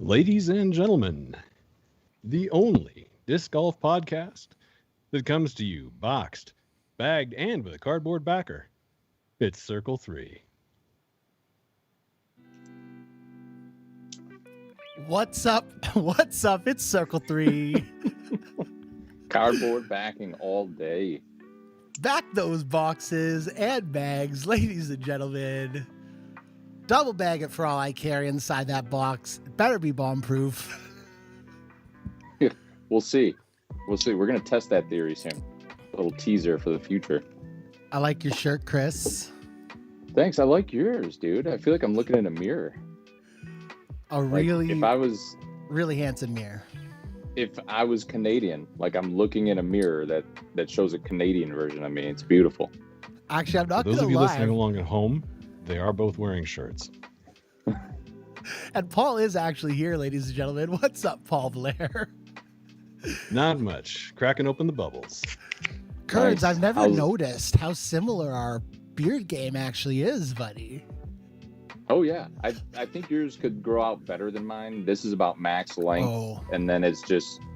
Ladies and gentlemen, the only disc golf podcast that comes to you boxed, bagged, and with a cardboard backer. It's Circle 3. What's up? What's up? It's Circle 3. Cardboard backing all day. Back those boxes and bags, ladies and gentlemen. Double bag it for all I carry inside that box. It better be bomb-proof. We'll see. We're going to test that theory soon. A little teaser for the future. I like your shirt, Chris. Thanks. I like yours, dude. I feel like I'm looking in a mirror. If really handsome mirror. If I was Canadian, like I'm looking in a mirror that shows a Canadian version of me. It's beautiful. Actually, I'm not For going those to of you lie. listening along at home, they are both wearing shirts. And Paul is actually here, ladies and gentlemen. What's up, Paul Blair? Not much. Cracking open the bubbles. Kerns, Nice. I've never noticed how similar our beard game actually is, buddy. Oh, yeah. I think yours could grow out better than mine. This is about max length. And then it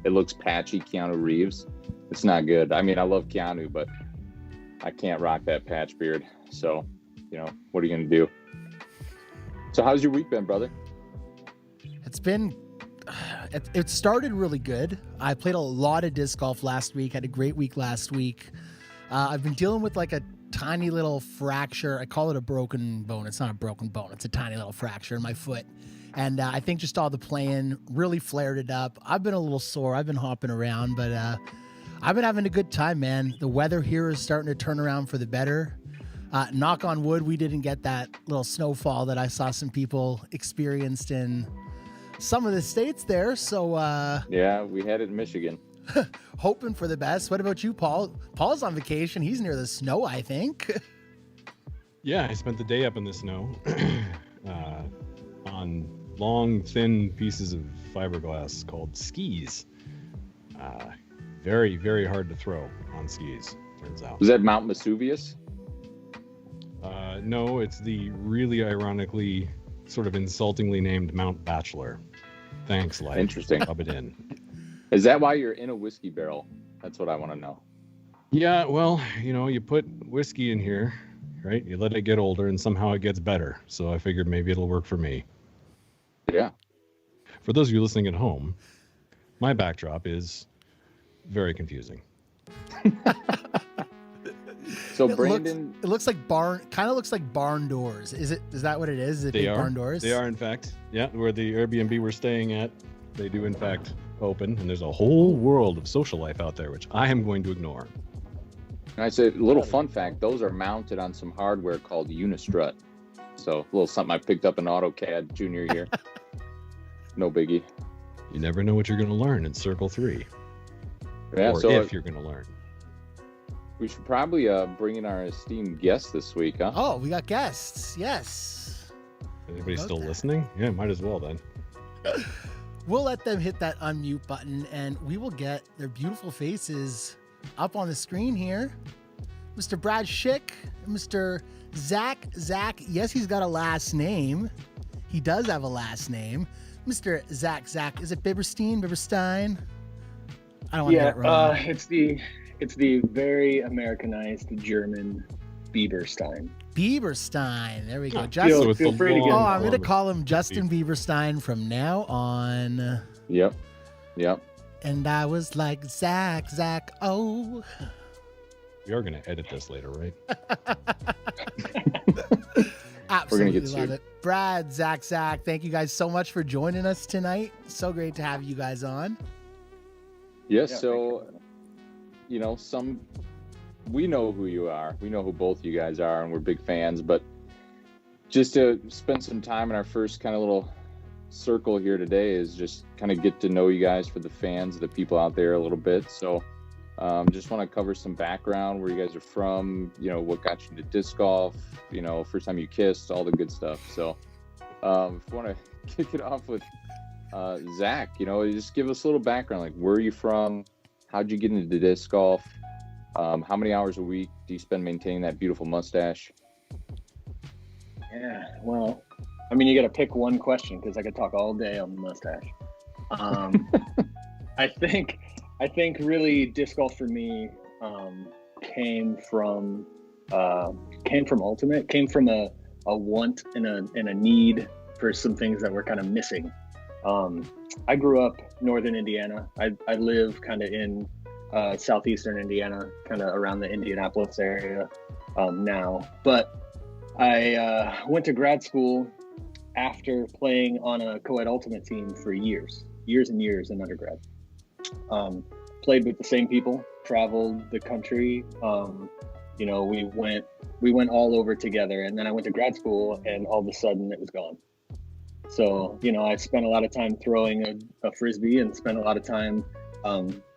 looks patchy, Keanu Reeves. It's not good. I mean, I love Keanu, but I can't rock that patch beard. So, what are you going to do? So how's your week been, brother? It's been, it started really good. I played a lot of disc golf last week, had a great week last week. I've been dealing with like a tiny little fracture. I call it a broken bone. It's not a broken bone. It's a tiny little fracture in my foot. And I think just all the playing really flared it up. I've been a little sore. I've been hopping around, but I've been having a good time, man. The weather here is starting to turn around for the better. Knock on wood, we didn't get that little snowfall that I saw some people experienced in some of the states there. So yeah, we had it in Michigan. Hoping for the best. What about you, Paul? Paul's on vacation. He's near the snow, I think. Yeah, I spent the day up in the snow on long, thin pieces of fiberglass called skis. Very, very hard to throw on skis, turns out. Was that Mount Vesuvius? No, it's the really ironically, sort of insultingly named Mount Bachelor. Thanks, life. Interesting. Rub it in. Is that why you're in a whiskey barrel? That's what I want to know. Yeah, well, you put whiskey in here, right? You let it get older and somehow it gets better. So I figured maybe it'll work for me. Yeah. For those of you listening at home, my backdrop is very confusing. So Brandon, it looks like barn doors. Is that what it is? Is it big barn doors? They are, in fact. Yeah, where the Airbnb we're staying at, they do in fact open, and there's a whole world of social life out there, which I am going to ignore. and I say a little fun fact, those are mounted on some hardware called Unistrut. So a little something I picked up in AutoCAD junior year. No biggie. You never know what you're going to learn in Circle 3. Yeah, or so if you're going to learn. we should probably bring in our esteemed guest this week, huh? Oh, we got guests. Yes. Anybody still listening? Yeah, might as well then. We'll let them hit that unmute button and we will get their beautiful faces up on the screen here. Mr. Brad Schick, Mr. Zac. Yes, he's got a last name. He does have a last name. Mr. Zac. Is it Biberstine? I don't want to get it wrong. It's the very Americanized German Biberstine. Biberstine. There we go. Feel free to get I'm going to call him Justin Biberstine from now on. Yep. And I was like, Zac, oh. We are going to edit this later, right? Absolutely get love sued. it. Brad, Zac, thank you guys so much for joining us tonight. So great to have you guys on. Yes, yeah, so, we know who you are. We know who both you guys are, and we're big fans. But just to spend some time in our first kind of little circle here today is just kind of get to know you guys for the fans, the people out there a little bit. So just want to cover some background, where you guys are from, what got you into disc golf, first time you kissed, all the good stuff. So if you want to kick it off with Zac, just give us a little background, like where are you from? How'd you get into disc golf? How many hours a week do you spend maintaining that beautiful mustache? Yeah, well, I mean, you got to pick one question because I could talk all day on the mustache. I think really disc golf for me came from Ultimate, came from a want and a need for some things that were kind of missing. I grew up northern Indiana. I live kind of in southeastern Indiana, kind of around the Indianapolis area now. But I went to grad school after playing on a co-ed ultimate team for years and years in undergrad. Played with the same people, traveled the country. You know, we went all over together, and then I went to grad school, and all of a sudden it was gone. So, you know, I spent a lot of time throwing a frisbee and spent a lot of time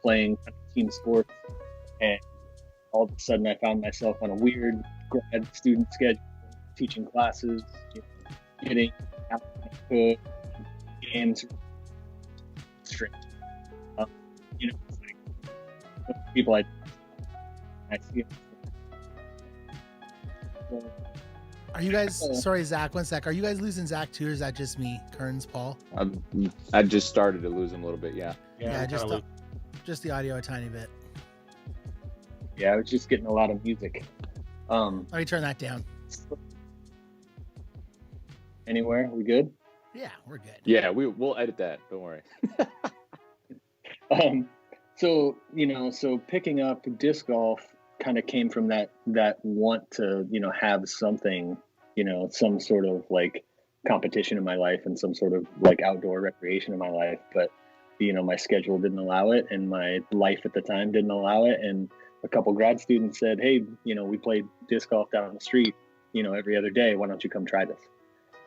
playing team sports, and all of a sudden I found myself on a weird grad student schedule, teaching classes, you know, getting out to games, straight. You know, it's like people I see. Are you guys, sorry, Zach, one sec. Are you guys losing Zach too, or is that just me, Kerns, Paul? I just started to lose him a little bit, yeah. Yeah, just the audio a tiny bit. Yeah, I was just getting a lot of music. Let me turn that down. Anywhere? We good? Yeah, we're good. Yeah, we'll edit that. Don't worry. So, you know, picking up disc golf kind of came from that want to, you know, have something, you know, some sort of like competition in my life and some sort of like outdoor recreation in my life. But, you know, my schedule didn't allow it, and my life at the time didn't allow it. And a couple grad students said, hey, you know, we played disc golf down the street, you know, every other day. Why don't you come try this?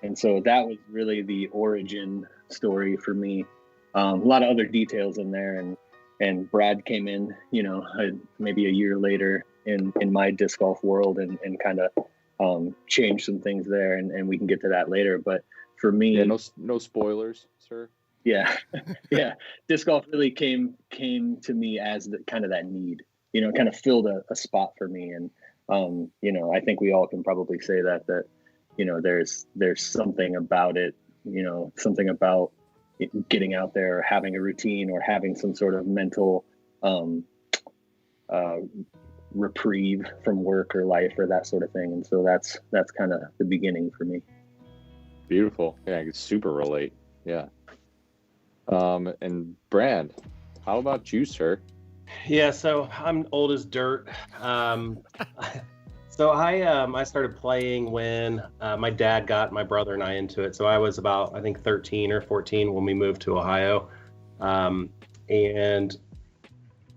And so that was really the origin story for me. A lot of other details in there, and Brad came in, you know, maybe a year later in my disc golf world and kind of changed some things there, and we can get to that later. But for me, yeah, no spoilers, sir. Yeah, yeah, disc golf really came to me as the kind of that need, you know, kind of filled a spot for me, and you know, I think we all can probably say that you know, there's something about it, you know, something about getting out there, or having a routine, or having some sort of mental reprieve from work or life or that sort of thing. And so that's kind of the beginning for me. Beautiful. Yeah, I can super relate. Yeah. And Brand, how about you, sir? Yeah, so I'm old as dirt. So I started playing when my dad got my brother and I into it. So I was about, I think, 13 or 14 when we moved to Ohio. And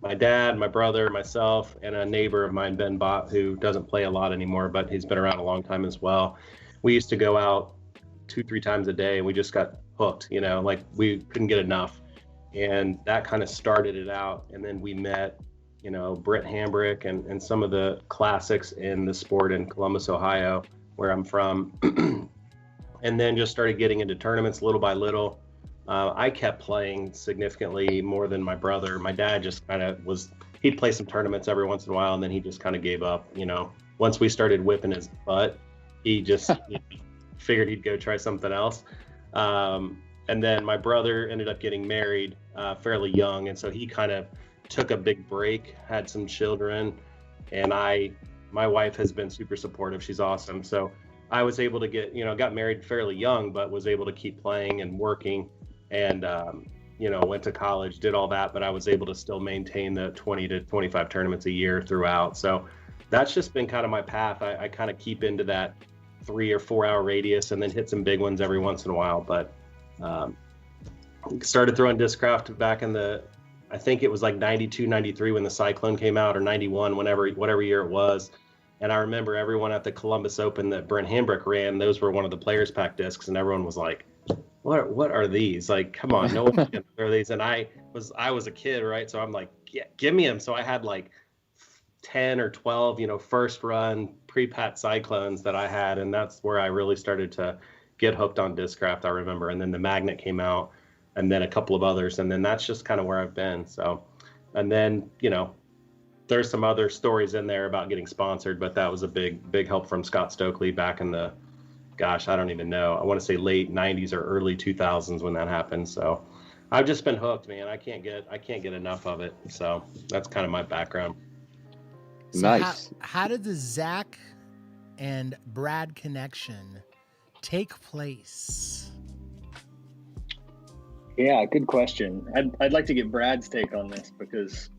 my dad, my brother, myself, and a neighbor of mine, Ben Bott, who doesn't play a lot anymore, but he's been around a long time as well. We used to go out 2-3 times a day, and we just got hooked, you know, like we couldn't get enough. And that kind of started it out. And then we met, you know, Britt Hambrick and some of the classics in the sport in Columbus, Ohio, where I'm from. And then just started getting into tournaments little by little. I kept playing significantly more than my brother. My dad just kind of he'd play some tournaments every once in a while, and then he just kind of gave up, you know. Once we started whipping his butt, he just figured he'd go try something else. And then my brother ended up getting married fairly young, and so he kind of took a big break, had some children, and my wife has been super supportive. She's awesome. So I was able to got married fairly young, but was able to keep playing and working, and you know, went to college, did all that, but I was able to still maintain the 20 to 25 tournaments a year throughout. So that's just been kind of my path. I kind of keep into that 3 or 4 hour radius and then hit some big ones every once in a while. But started throwing Discraft back in I think it was like 92, 93 when the Cyclone came out, or 91, whatever year it was. And I remember everyone at the Columbus Open that Brent Hambrick ran, those were one of the Players Pack discs, and everyone was like, what are these? Like, come on, no one can throw these. And I was a kid, right? So I'm like, yeah, give me them. So I had like 10 or 12, you know, first run pre-pat Cyclones that I had, and that's where I really started to get hooked on Discraft, I remember. And then the Magnet came out, and then a couple of others, and then that's just kind of where I've been. So, and then, you know, there's some other stories in there about getting sponsored, but that was a big help from Scott Stokely back in the gosh, I don't even know. I want to say late 90s or early 2000s when that happened. So I've just been hooked, man. I can't get enough of it. So that's kind of my background. So Nice. How did the Zac and Brad connection take place? Yeah, good question. I'd like to get Brad's take on this because,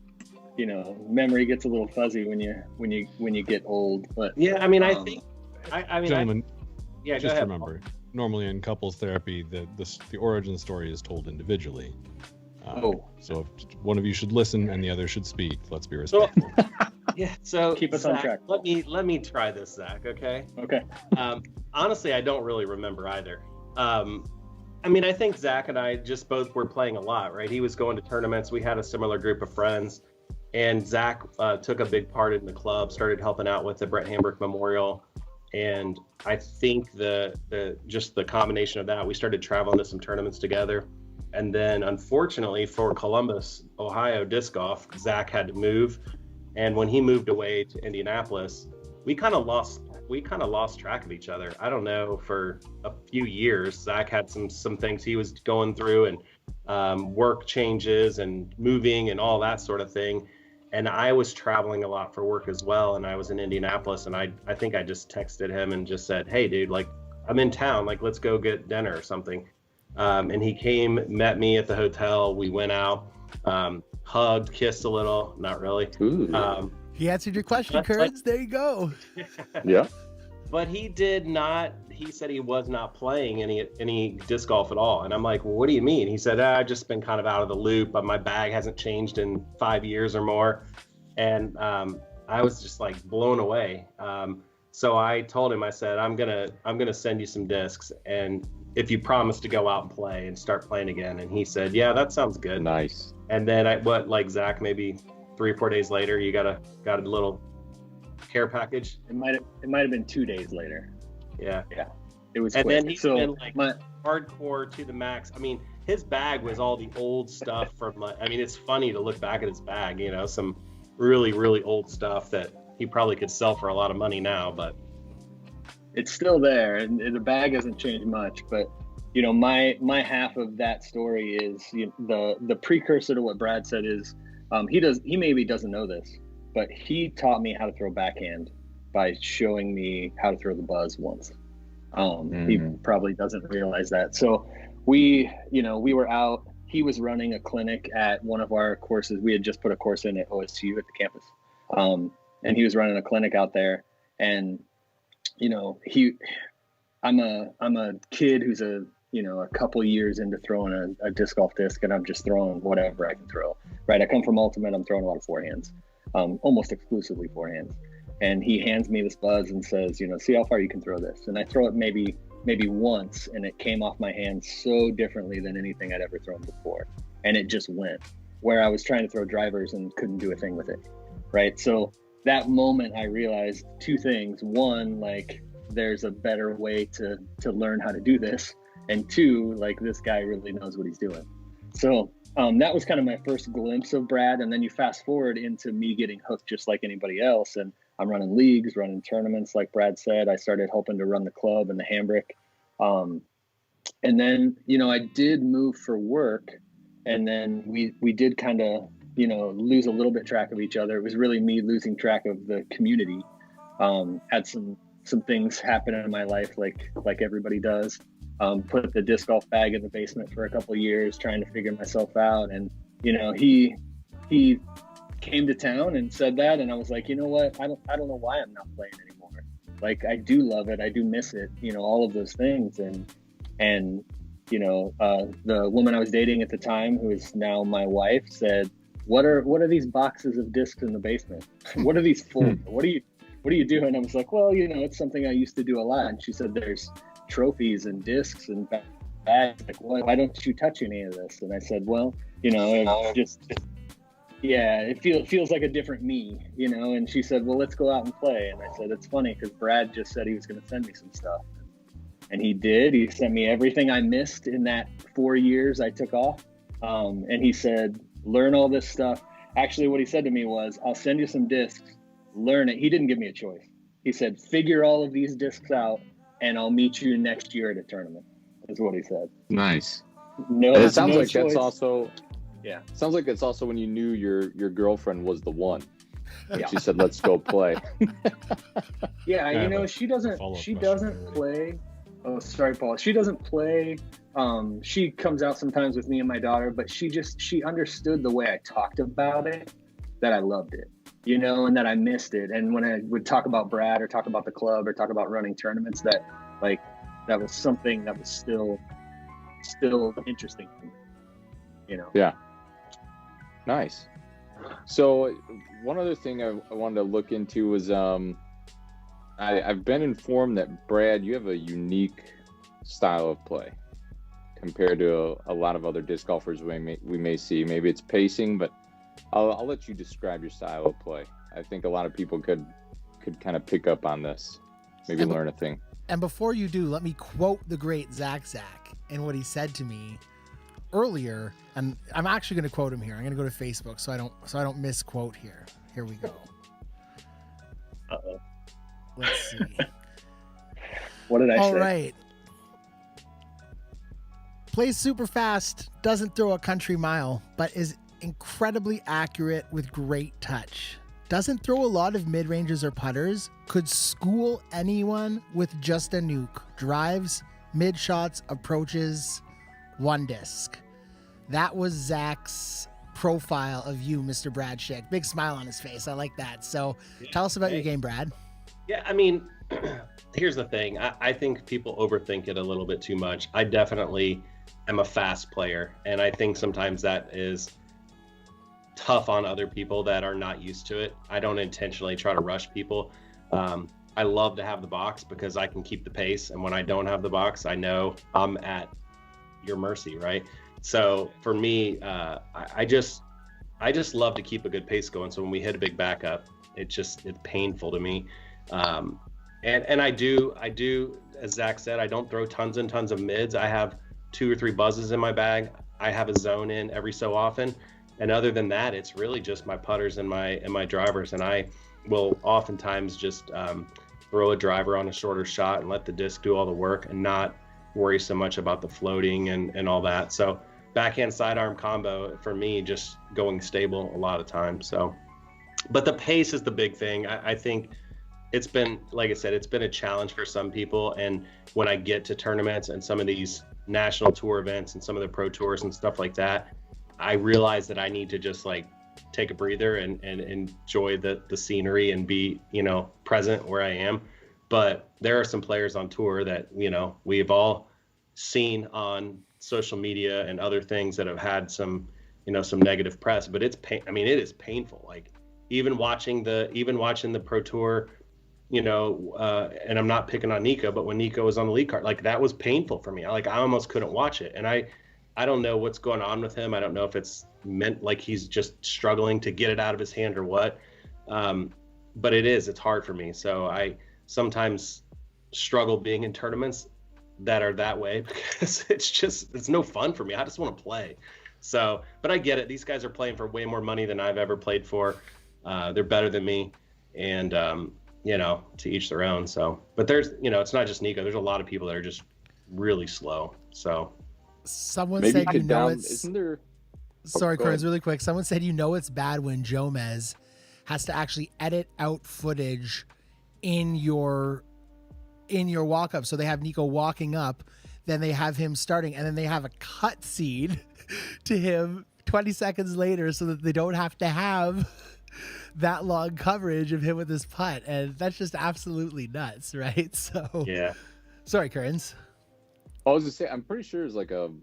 you know, memory gets a little fuzzy when you get old. But yeah, I mean, I think, I mean, Gentlemen, yeah, just go ahead. remember, normally in couples therapy, the origin story is told individually. So if one of you should listen and the other should speak, let's be respectful. Yeah, so Keep us on track. Let me try this, Zac. Okay. Okay. Honestly, I don't really remember either. I mean, I think Zac and I just both were playing a lot, right? He was going to tournaments. We had a similar group of friends, and Zac took a big part in the club, started helping out with the Brett Hambrick Memorial. And I think just the combination of that, we started traveling to some tournaments together. And then unfortunately for Columbus, Ohio disc golf, Zac had to move. And when he moved away to Indianapolis, we kind of lost track of each other. I don't know, for a few years. Zac had some things he was going through, and work changes and moving and all that sort of thing. And I was traveling a lot for work as well. And I was in Indianapolis, and I think I just texted him and just said, hey dude, like, I'm in town, like, let's go get dinner or something. And he came, met me at the hotel. We went out, hugged, kissed a little, not really. He answered your question, Kerns. There you go. Yeah. But he did not. He said he was not playing any disc golf at all. And I'm like, well, what do you mean? He said, I've just been kind of out of the loop. But my bag hasn't changed in 5 years or more. And I was just like blown away. So I told him, I said, I'm gonna send you some discs, and if you promise to go out and play and start playing again. And he said, yeah, that sounds good. Nice. And then like Zac, maybe 3 or 4 days later, you got a little care package. It might have been 2 days later. Yeah. It was and quick. Then he's been like hardcore to the max. I mean, his bag was all the old stuff from I mean, it's funny to look back at his bag, you know, some really, really old stuff that he probably could sell for a lot of money now, but it's still there, and the bag hasn't changed much. But you know, my half of that story is, you know, the precursor to what Brad said is, he maybe doesn't know this, but he taught me how to throw backhand by showing me how to throw the buzz once. He probably doesn't realize that. So we were out. He was running a clinic at one of our courses. We had just put a course in at OSU at the campus, and he was running a clinic out there. And you know, I'm a kid who's a couple years into throwing a disc golf disc, and I'm just throwing whatever I can throw. Right, I come from Ultimate. I'm throwing a lot of forehands, almost exclusively forehands. And he hands me this buzz and says, you know, see how far you can throw this. And I throw it maybe once, and it came off my hand so differently than anything I'd ever thrown before. And it just went where I was trying to throw drivers and couldn't do a thing with it. Right. So that moment I realized two things. One, like, there's a better way to learn how to do this. And two, like, this guy really knows what he's doing. So that was kind of my first glimpse of Brad. And then you fast forward into me getting hooked just like anybody else. And I'm running leagues, running tournaments, like Brad said. I started helping to run the club and the Hambrick. And then, you know, I did move for work. And then we did kind of, you know, lose a little bit track of each other. It was really me losing track of the community. Had some things happen in my life, like everybody does. Put the disc golf bag in the basement for a couple of years, trying to figure myself out. And, you know, he came to town and said that, and I was like, you know what? I don't know why I'm not playing anymore. Like, I do love it. I do miss it. You know, all of those things. And you know, the woman I was dating at the time, who is now my wife, said, what are these boxes of discs in the basement? What are these for? What are you doing? I was like, well, you know, it's something I used to do a lot. And she said, there's trophies and discs and bags. Like, why don't you touch any of this? And I said, well, you know, it feels like a different me, you know. And she said, well, let's go out and play. And I said, it's funny because Brad just said he was going to send me some stuff. And he did. He sent me everything I missed in that 4 years I took off. And he said, learn all this stuff. Actually, what he said to me was, I'll send you some discs, learn it. He didn't give me a choice. He said, figure all of these discs out, and I'll meet you next year at a tournament. Is what he said. Nice. No, And it sounds no like choice. that's also. Yeah. Sounds like it's also when you knew your girlfriend was the one. And Yeah. she said, "Let's go play." Yeah, I you know, have she doesn't play. Oh, sorry, Paul. She doesn't play. She comes out sometimes with me and my daughter, but she understood the way I talked about it, that I loved it, you know, and that I missed it. And when I would talk about Brad or talk about the club or talk about running tournaments, that like that was something that was still interesting to me, you know. Yeah. Nice. So one other thing I wanted to look into was I've been informed that, Brad, you have a unique style of play compared to a lot of other disc golfers we may see. Maybe it's pacing, but I'll let you describe your style of play. I think a lot of people could kind of pick up on this, maybe learn a thing. And before you do, let me quote the great Zac and what he said to me earlier. And I'm actually going to quote him here. I'm going to go to Facebook so I don't misquote here. Here we go. Uh-oh. Let's see. What did I say? All right. Plays super fast, doesn't throw a country mile, but is incredibly accurate with great touch. Doesn't throw a lot of mid-ranges or putters. Could school anyone with just a nuke. Drives, mid-shots, approaches, one disc. That was Zach's profile of you, Mr. Brad Schick. Big smile on his face. I like that. So tell us about your game, Brad. Yeah, I mean, here's the thing. I think people overthink it a little bit too much. I definitely am a fast player, and I think sometimes that is tough on other people that are not used to it. I don't intentionally try to rush people. I love to have the box because I can keep the pace, and when I don't have the box, I know I'm at your mercy, right? So for me, I just love to keep a good pace going. So when we hit a big backup, it's painful to me. And I do, as Zach said, I don't throw tons and tons of mids. I have 2 or 3 buzzes in my bag. I have a zone in every so often. And other than that, it's really just my putters and my drivers. And I will oftentimes just throw a driver on a shorter shot and let the disc do all the work and not worry so much about the floating and all that. So backhand sidearm combo for me, just going stable a lot of times. So, but the pace is the big thing. I think it's been, like I said, it's been a challenge for some people. And when I get to tournaments and some of these national tour events and some of the pro tours and stuff like that, I realize that I need to just like take a breather and enjoy the scenery and be, present where I am. But there are some players on tour that, we've all seen on social media and other things that have had some negative press, but it is painful. Like even watching the pro tour, and I'm not picking on Nico, but when Nico was on the lead card, like that was painful for me. I almost couldn't watch it. And I don't know what's going on with him. I don't know if it's meant like he's just struggling to get it out of his hand or what. But it's hard for me. So I sometimes struggle being in tournaments that are that way because it's no fun for me. I just want to play. So, but I get it. These guys are playing for way more money than I've ever played for. They're better than me. And, to each their own. So, but there's, it's not just Nico. There's a lot of people that are just really slow. So someone maybe said, isn't there? Sorry, Kerns, really quick. Someone said, it's bad when Jomez has to actually edit out footage in your walk up. So they have Nico walking up, then they have him starting, and then they have a cut seed to him 20 seconds later so that they don't have to have that long coverage of him with his putt. And that's just absolutely nuts, right? So yeah. Sorry, Kerns. I was gonna say, I'm pretty sure it's like you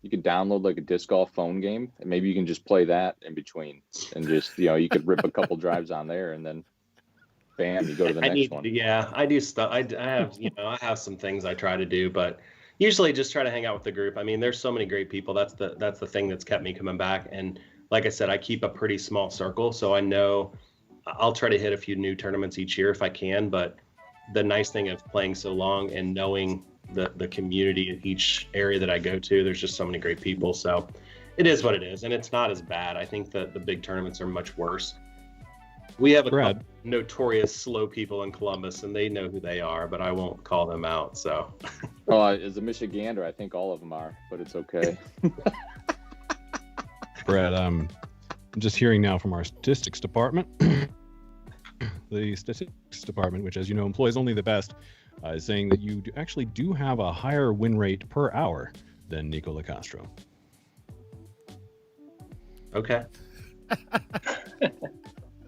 could download like a disc golf phone game, and maybe you can just play that in between, and just you could rip a couple drives on there, and then bam, you go to the next one. Yeah, I do stuff. I have I have some things I try to do, but usually just try to hang out with the group. I mean, there's so many great people. That's the thing that's kept me coming back. And like I said, I keep a pretty small circle, so I know I'll try to hit a few new tournaments each year if I can. But the nice thing of playing so long and knowing the community in each area that I go to, there's just so many great people. So it is what it is, and it's not as bad. I think that the big tournaments are much worse. We have a Brad. couple notorious slow people in Columbus, and they know who they are, but I won't call them out. So, As a Michigander, I think all of them are, but it's okay. Brad, I'm just hearing now from our statistics department. The statistics department, which, as you know, employs only the best, is saying that you actually do have a higher win rate per hour than Nico LaCastro. okay.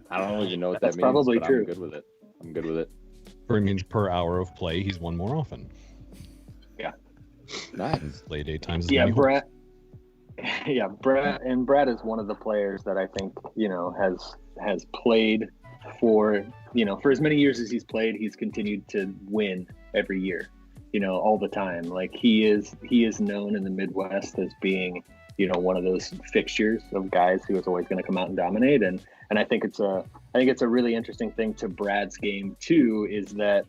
I don't even know what that That's means. probably but true. I'm good with it. I'm good with it. It means per hour of play, he's won more often. Nice. Played 8 times as Yeah, many holes. Brad is one of the players that I think, has played for, for as many years as he's played, he's continued to win every year, all the time. Like he is known in the Midwest as being, one of those fixtures of guys who is always going to come out and dominate. And I think it's a really interesting thing to Brad's game too, is that,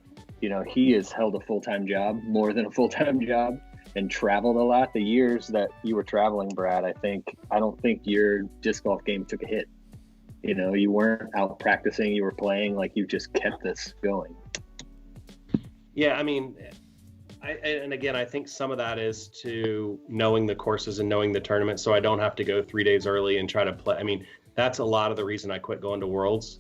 he has held a full-time job, more than a full-time job, and traveled a lot. The years that you were traveling, Brad, I don't think your disc golf game took a hit. You weren't out practicing, you were playing, like you just kept this going. Yeah, I mean, and again, I think some of that is to knowing the courses and knowing the tournament, so I don't have to go 3 days early and try to play. I mean, that's a lot of the reason I quit going to Worlds,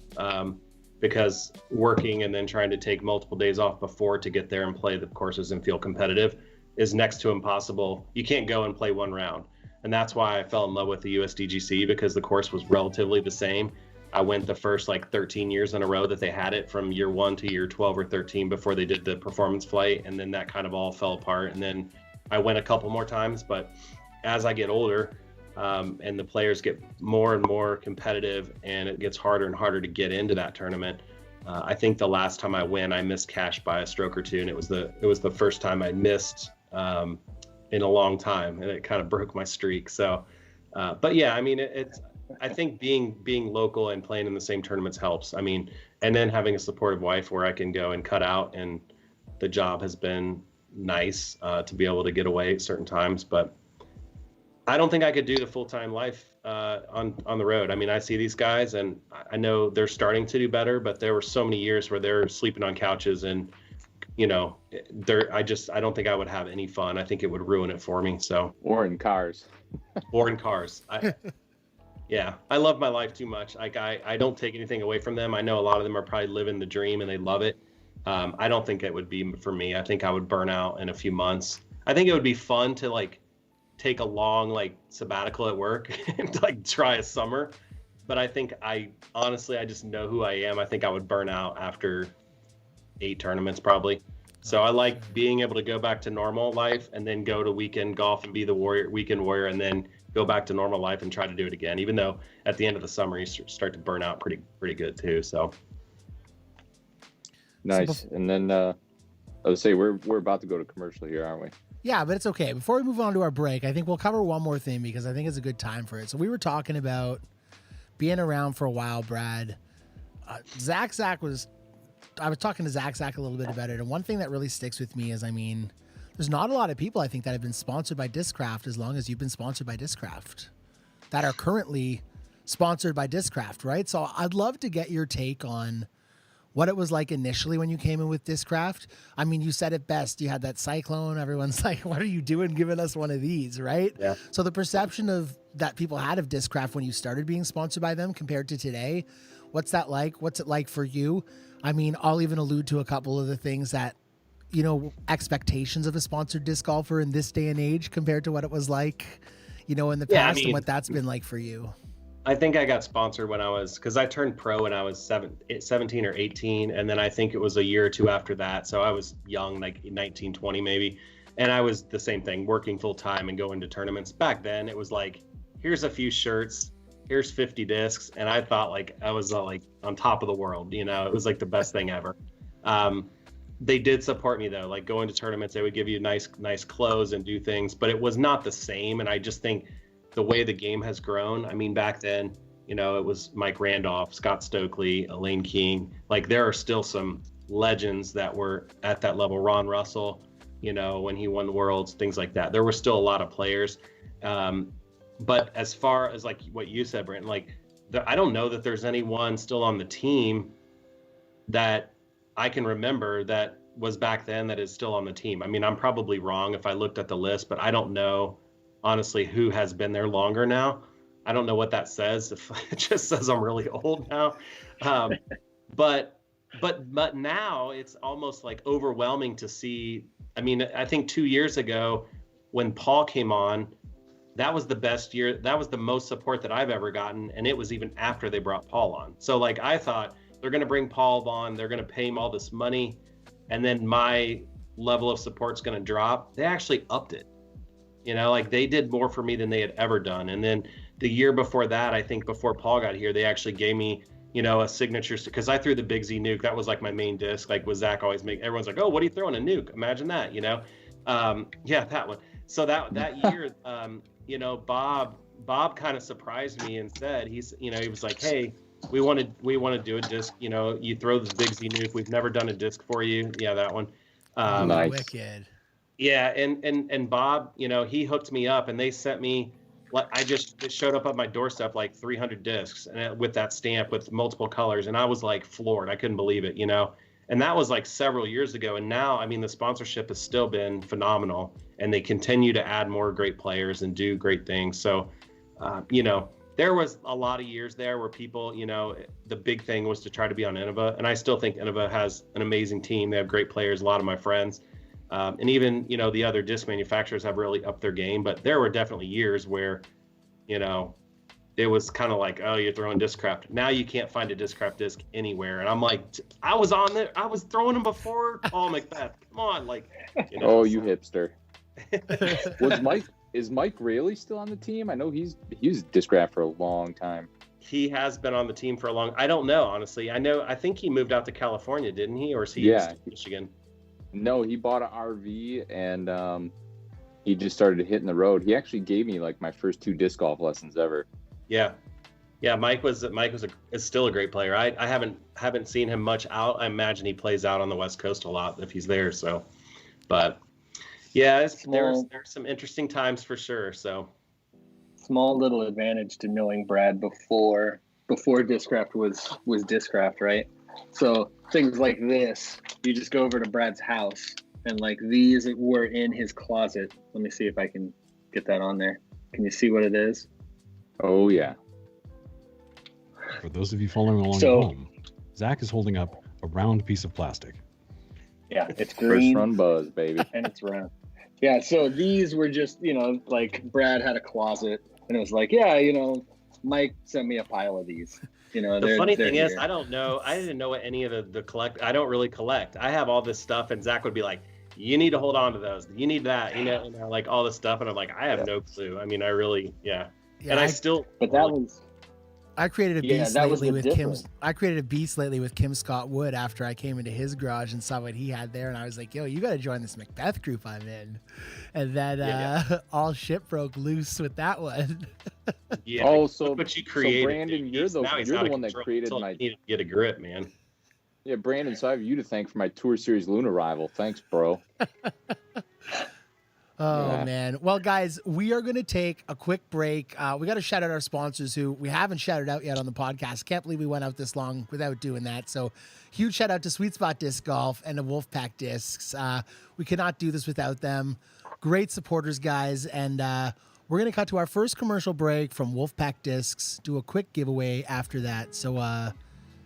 because working and then trying to take multiple days off before to get there and play the courses and feel competitive is next to impossible. You can't go and play one round. And that's why I fell in love with the USDGC, because the course was relatively the same. I went the first 13 years in a row that they had it, from year 1 to year 12 or 13 before they did the performance flight. And then that kind of all fell apart. And then I went a couple more times, but as I get older, and the players get more and more competitive and it gets harder and harder to get into that tournament. I think the last time I went, I missed cash by a stroke or two. And it was the first time I missed, in a long time, and it kind of broke my streak. So, but yeah, I mean, I think being local and playing in the same tournaments helps. I mean, and then having a supportive wife where I can go and cut out, and the job has been nice, to be able to get away at certain times. But I don't think I could do the full-time life, on the road. I mean, I see these guys and I know they're starting to do better, but there were so many years where they're sleeping on couches and, I don't think I would have any fun. I think it would ruin it for me. So, Or in cars. Yeah, I love my life too much. Like I don't take anything away from them. I know a lot of them are probably living the dream and they love it. I don't think it would be for me. I think I would burn out in a few months. I think it would be fun to take a long sabbatical at work and try a summer. But I think I just know who I am. I think I would burn out after 8 tournaments probably. So I like being able to go back to normal life and then go to weekend golf and be the weekend warrior, and then go back to normal life and try to do it again, even though at the end of the summer you start to burn out pretty good too. So nice. And then I would say we're about to go to commercial here, aren't we? Yeah, but it's okay. Before we move on to our break, I think we'll cover one more thing because I think it's a good time for it. So we were talking about being around for a while, Brad. I was talking to Zac a little bit about it, and one thing that really sticks with me is, there's not a lot of people I think that have been sponsored by Discraft as long as you've been sponsored by Discraft, that are currently sponsored by Discraft, right? So I'd love to get your take on what it was like initially when you came in with Discraft. I mean, you said it best. You had that cyclone. Everyone's like, what are you doing giving us one of these, right? Yeah. So the perception that people had of Discraft when you started being sponsored by them compared to today, what's that like? What's it like for you? I mean, I'll even allude to a couple of the things that, expectations of a sponsored disc golfer in this day and age compared to what it was like, in the past, and what that's been like for you. I think I got sponsored because I turned pro when I was 17 or 18. And then I think it was a year or two after that. So I was young, 19, 20 maybe. And I was the same thing, working full time and going to tournaments. Back then it was here's a few shirts, here's 50 discs. And I thought I was on top of the world, it was the best thing ever. They did support me though, going to tournaments, they would give you nice clothes and do things, but it was not the same. And I just think the way the game has grown, back then, it was Mike Randolph, Scott Stokely, Elaine King. There are still some legends that were at that level. Ron Russell, when he won the Worlds, things like that. There were still a lot of players. But as far as what you said, Brent, I don't know that there's anyone still on the team that I can remember that was back then that is still on the team. I mean, I'm probably wrong if I looked at the list, but I don't know honestly who has been there longer now. I don't know what that says. If it just says I'm really old now. But now it's almost like overwhelming to see. I mean, I think 2 years ago when Paul came on, that was the best year. That was the most support that I've ever gotten. And it was even after they brought Paul on. So like, I thought they're going to bring Paul on, they're going to pay him all this money, and then my level of support's going to drop. They actually upped it. You know, like they did more for me than they had ever done. And then the year before that, I think before Paul got here, they actually gave me, you know, a signature, because I threw the Big Z nuke. That was like my main disc. Like with Zach always everyone's like, oh, what are you throwing, a nuke? Imagine that, you know? Yeah, that one. So that year, you know, Bob kind of surprised me and said, he was like, hey, we want to do a disc, you know, you throw the Big Z nuke. We've never done a disc for you. Yeah, that one. Nice. Wicked. Yeah. And Bob, you know, he hooked me up and they sent me, it showed up at my doorstep, like 300 discs and with that stamp with multiple colors. And I was like floored. I couldn't believe it, you know? And that was like several years ago. And now, I mean, the sponsorship has still been phenomenal and they continue to add more great players and do great things. So, you know, there was a lot of years there where people, you know, the big thing was to try to be on Innova. And I still think Innova has an amazing team. They have great players, a lot of my friends. And even, you know, the other disc manufacturers have really upped their game. But there were definitely years where, you know, it was kind of like, oh, you're throwing Discraft. Now you can't find a Discraft disc anywhere. And I'm like, I was on there. I was throwing them before Paul Macbeth. Come on. Like, you know, oh, you hipster. Is Mike Rayleigh still on the team? I know he was Discraft for a long time. He has been on the team for a long. I don't know, honestly. I think he moved out to California, didn't he? Or is he in Michigan? No, he bought an RV and he just started hitting the road. He actually gave me like my first 2 disc golf lessons ever. Yeah. Mike is still a great player. I haven't seen him much out. I imagine he plays out on the West Coast a lot if he's there. So, but yeah, there's some interesting times for sure. So, small little advantage to knowing Brad before Discraft was Discraft, right? So things like this, you just go over to Brad's house and like these were in his closet. Let me see if I can get that on there. Can you see what it is? Oh yeah. For those of you following along at home, Zach is holding up a round piece of plastic. Yeah, it's green. First run buzz, baby. And it's round. Yeah, so these were just, you know, like Brad had a closet and it was like, yeah, you know, Mike sent me a pile of these. You know, the funny thing is, I don't know. I didn't know what any of the collect. I don't really collect. I have all this stuff, and Zach would be like, "You need to hold on to those. You need that. You know, like all this stuff." And I'm like, I have no clue. I mean, I really, yeah. And I still. But that was. I created a beast lately with Kim's. I created a beast lately with Kim Scott Wood after I came into his garage and saw what he had there, and I was like, "Yo, you got to join this Macbeth group I'm in." And then all shit broke loose with that one. Yeah. Oh, so but you created. So Brandon, you're the one that created my. You need to get a grip, man. Yeah, Brandon. So I have you to thank for my Tour Series Luna rival. Thanks, bro. Oh, man. Well, guys, we are going to take a quick break. We got to shout out our sponsors who we haven't shouted out yet on the podcast. Can't believe we went out this long without doing that. So huge shout out to Sweet Spot Disc Golf and the Wolfpack Discs. We cannot do this without them. Great supporters, guys. And we're going to cut to our first commercial break from Wolfpack Discs, do a quick giveaway after that. So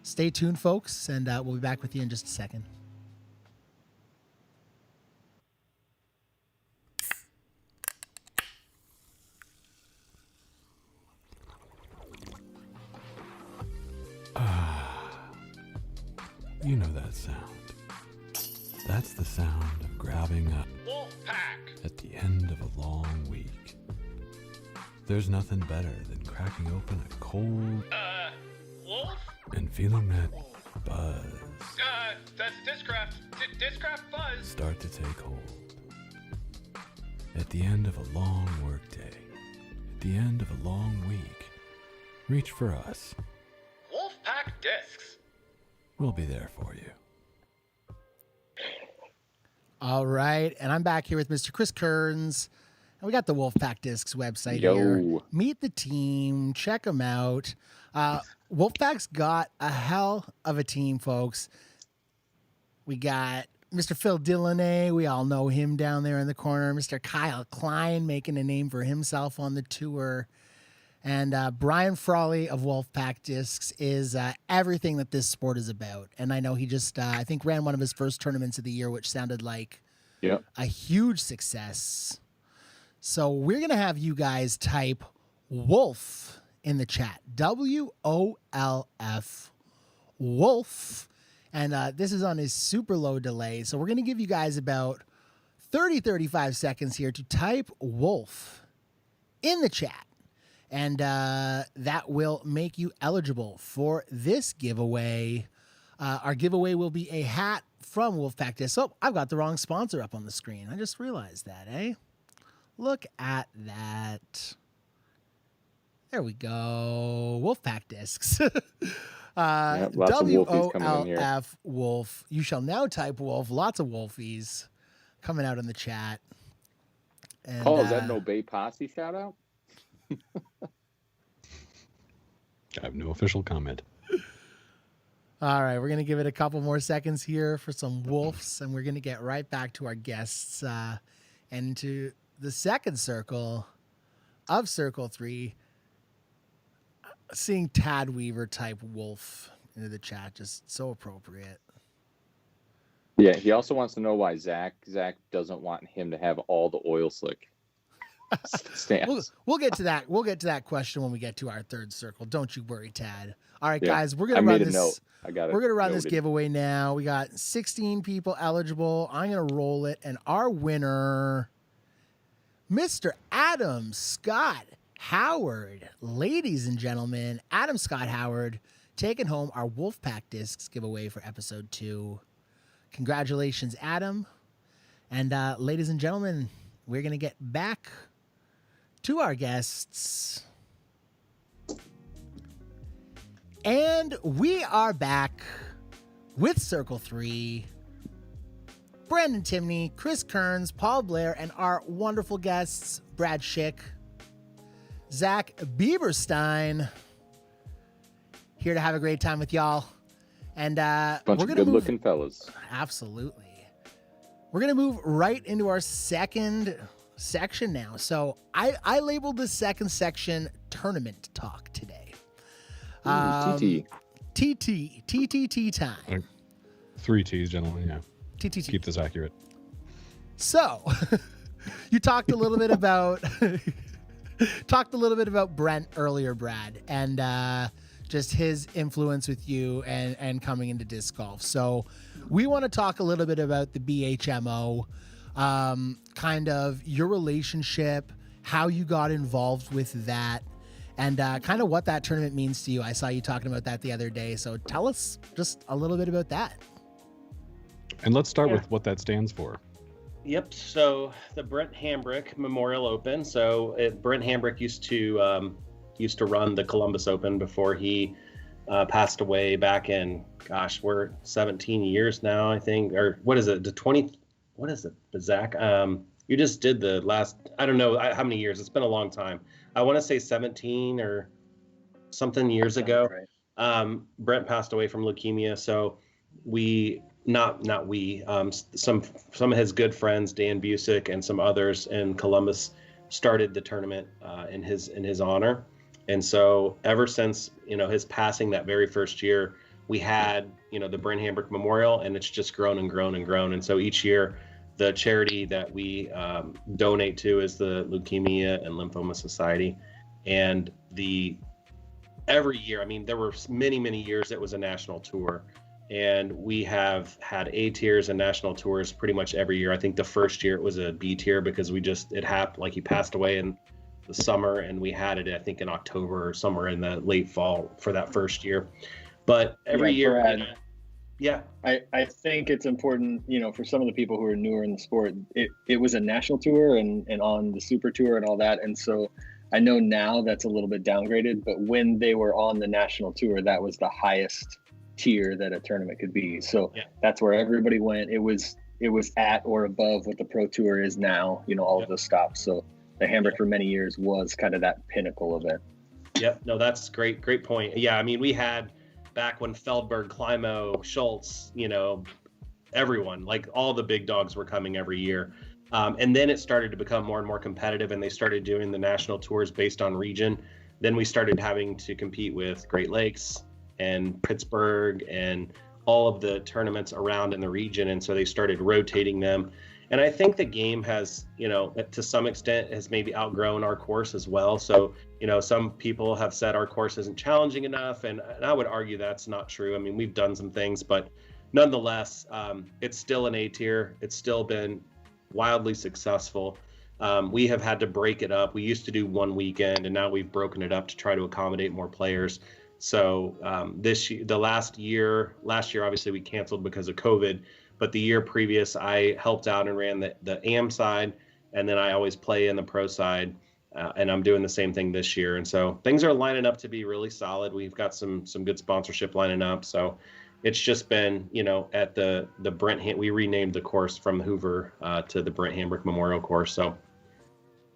stay tuned, folks, and we'll be back with you in just a second. You know that sound. That's the sound of grabbing a Wolfpack at the end of a long week. There's nothing better than cracking open a cold Wolf? and feeling that buzz That's Discraft. Discraft Buzz. start to take hold. At the end of a long work day, at the end of a long week, reach for us. Wolfpack Discs. We'll be there for you. All right. And I'm back here with Mr. Chris Kerns. And We got the Wolfpack Discs website here. Yo. Meet the team. Check them out. Wolfpack's got a hell of a team, folks. We got Mr. Phil Dillonay. We all know him down there in the corner. Mr. Kyle Klein making a name for himself on the tour. And Brian Frawley of Wolfpack Discs is everything that this sport is about. And I know he just, I think, ran one of his first tournaments of the year, which sounded like a huge success. So we're going to have you guys type Wolf in the chat. WOLF. Wolf. And this is on his super low delay. So we're going to give you guys about 35 seconds here to type Wolf in the chat. And that will make you eligible for this giveaway. Our giveaway will be a hat from Wolfpack Discs. Oh, I've got the wrong sponsor up on the screen. I just realized that, eh? Look at that. There we go. Wolfpack Discs. Lots of Wolfies coming in here. WOLF Wolf. You shall now type Wolf. Lots of Wolfies coming out in the chat. And, is that no Bay Posse shout out? I have no official comment. All right, we're going to give it a couple more seconds here for some wolves, and we're going to get right back to our guests and to the second circle of Circle 3. Seeing Tad Weaver type wolf into the chat, just so appropriate. Yeah, he also wants to know why Zach doesn't want him to have all the oil slick stamps. We'll get to that. We'll get to that question when we get to our third circle. Don't you worry, Tad. All right, Yeah, guys, we're gonna run this. Note. I got it. We're gonna run this noted. giveaway now. We got 16 people eligible. I'm gonna roll it, and our winner, Mr. Adam Scott Howard, ladies and gentlemen, Adam Scott Howard, taking home our Wolfpack Discs giveaway for episode 2. Congratulations, Adam. And ladies and gentlemen, we're going to get back to our guests. And we are back with Circle 3. Brandon Timney, Chris Kerns, Paul Blair, and our wonderful guests, Brad Schick, Zac Biberstine, here to have a great time with y'all. And Bunch we're of going to good-looking fellas. Absolutely. We're going to move right into our second section now. So I labeled this second section Tournament Talk today. TTT time. 3 T's, gentlemen. Yeah. TTT. Keep this accurate. So you talked a little bit about Brent earlier, Brad, and just his influence with you and coming into disc golf. So we want to talk a little bit about the BHMO, kind of your relationship, how you got involved with that, and kind of what that tournament means to you. I saw you talking about that the other day. So tell us just a little bit about that. And let's start with what that stands for. Yep. So the Brent Hambrick Memorial Open. So Brent Hambrick used to run the Columbus Open before he passed away back in, gosh, we're 17 years now, I think. Or what is it? The 20? What is it, Zach? You just did the last. I don't know how many years. It's been a long time. I want to say 17 or something years ago. Right. Brent passed away from leukemia. So some of his good friends, Dan Busick and some others in Columbus, started the tournament in his honor. And so ever since, his passing that very first year, we had, the Brent Hambrick Memorial, and it's just grown and grown and grown. And so each year, the charity that we donate to is the Leukemia and Lymphoma Society. And every year, there were many, many years it was a national tour. And we have had A tiers and national tours pretty much every year. I think the first year it was a B tier because it happened, like he passed away in the summer, and we had it, I think, in October or somewhere in the late fall for that first year. But every year, Brad, I think it's important, for some of the people who are newer in the sport, it was a national tour and on the super tour and all that. And so I know now that's a little bit downgraded, but when they were on the national tour, that was the highest tier that a tournament could be. So that's where everybody went. It was at or above what the pro tour is now, all of those stops. So the Hamburg for many years was kind of that pinnacle of it. Yep. No, that's great. Great point. Yeah. I mean, we had back when Feldberg, Climo, Schultz, everyone, like all the big dogs were coming every year. And then it started to become more and more competitive, and they started doing the national tours based on region. Then we started having to compete with Great Lakes and Pittsburgh and all of the tournaments around in the region. And so they started rotating them. And I think the game has, to some extent has maybe outgrown our course as well. So, some people have said our course isn't challenging enough. And I would argue that's not true. I mean, we've done some things, but nonetheless, it's still an A tier. It's still been wildly successful. We have had to break it up. We used to do one weekend, and now we've broken it up to try to accommodate more players. So last year, obviously we canceled because of COVID, but the year previous, I helped out and ran the AM side, and then I always play in the pro side, and I'm doing the same thing this year. And so things are lining up to be really solid. We've got some good sponsorship lining up. So it's just been, at the Brent, we renamed the course from Hoover to the Brent Hambrick Memorial Course. So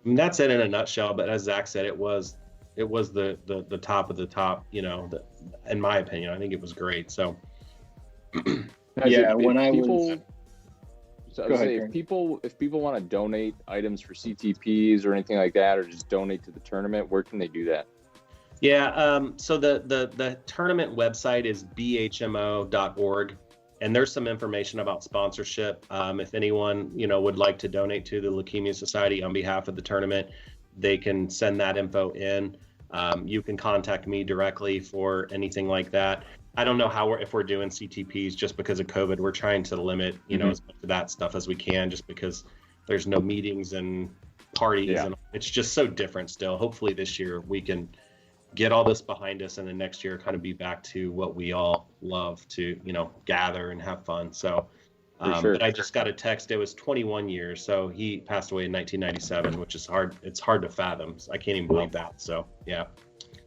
that's it in a nutshell. But as Zach said, it was the top of the top, in my opinion. I think it was great. So yeah, if people want to donate items for CTPs or anything like that, or just donate to the tournament, where can they do that? Yeah, so the tournament website is bhmo.org, and there's some information about sponsorship. If anyone would like to donate to the Leukemia Society on behalf of the tournament, they can send that info in. You can contact me directly for anything like that. I don't know if we're doing CTPs just because of COVID. We're trying to limit as much of that stuff as we can, just because there's no meetings and parties, and it's just so different still. Hopefully this year we can get all this behind us, and then next year kind of be back to what we all love to, gather and have fun. So, sure. But I just got a text. It was 21 years. So he passed away in 1997, which is hard. It's hard to fathom. I can't even believe that. So, yeah.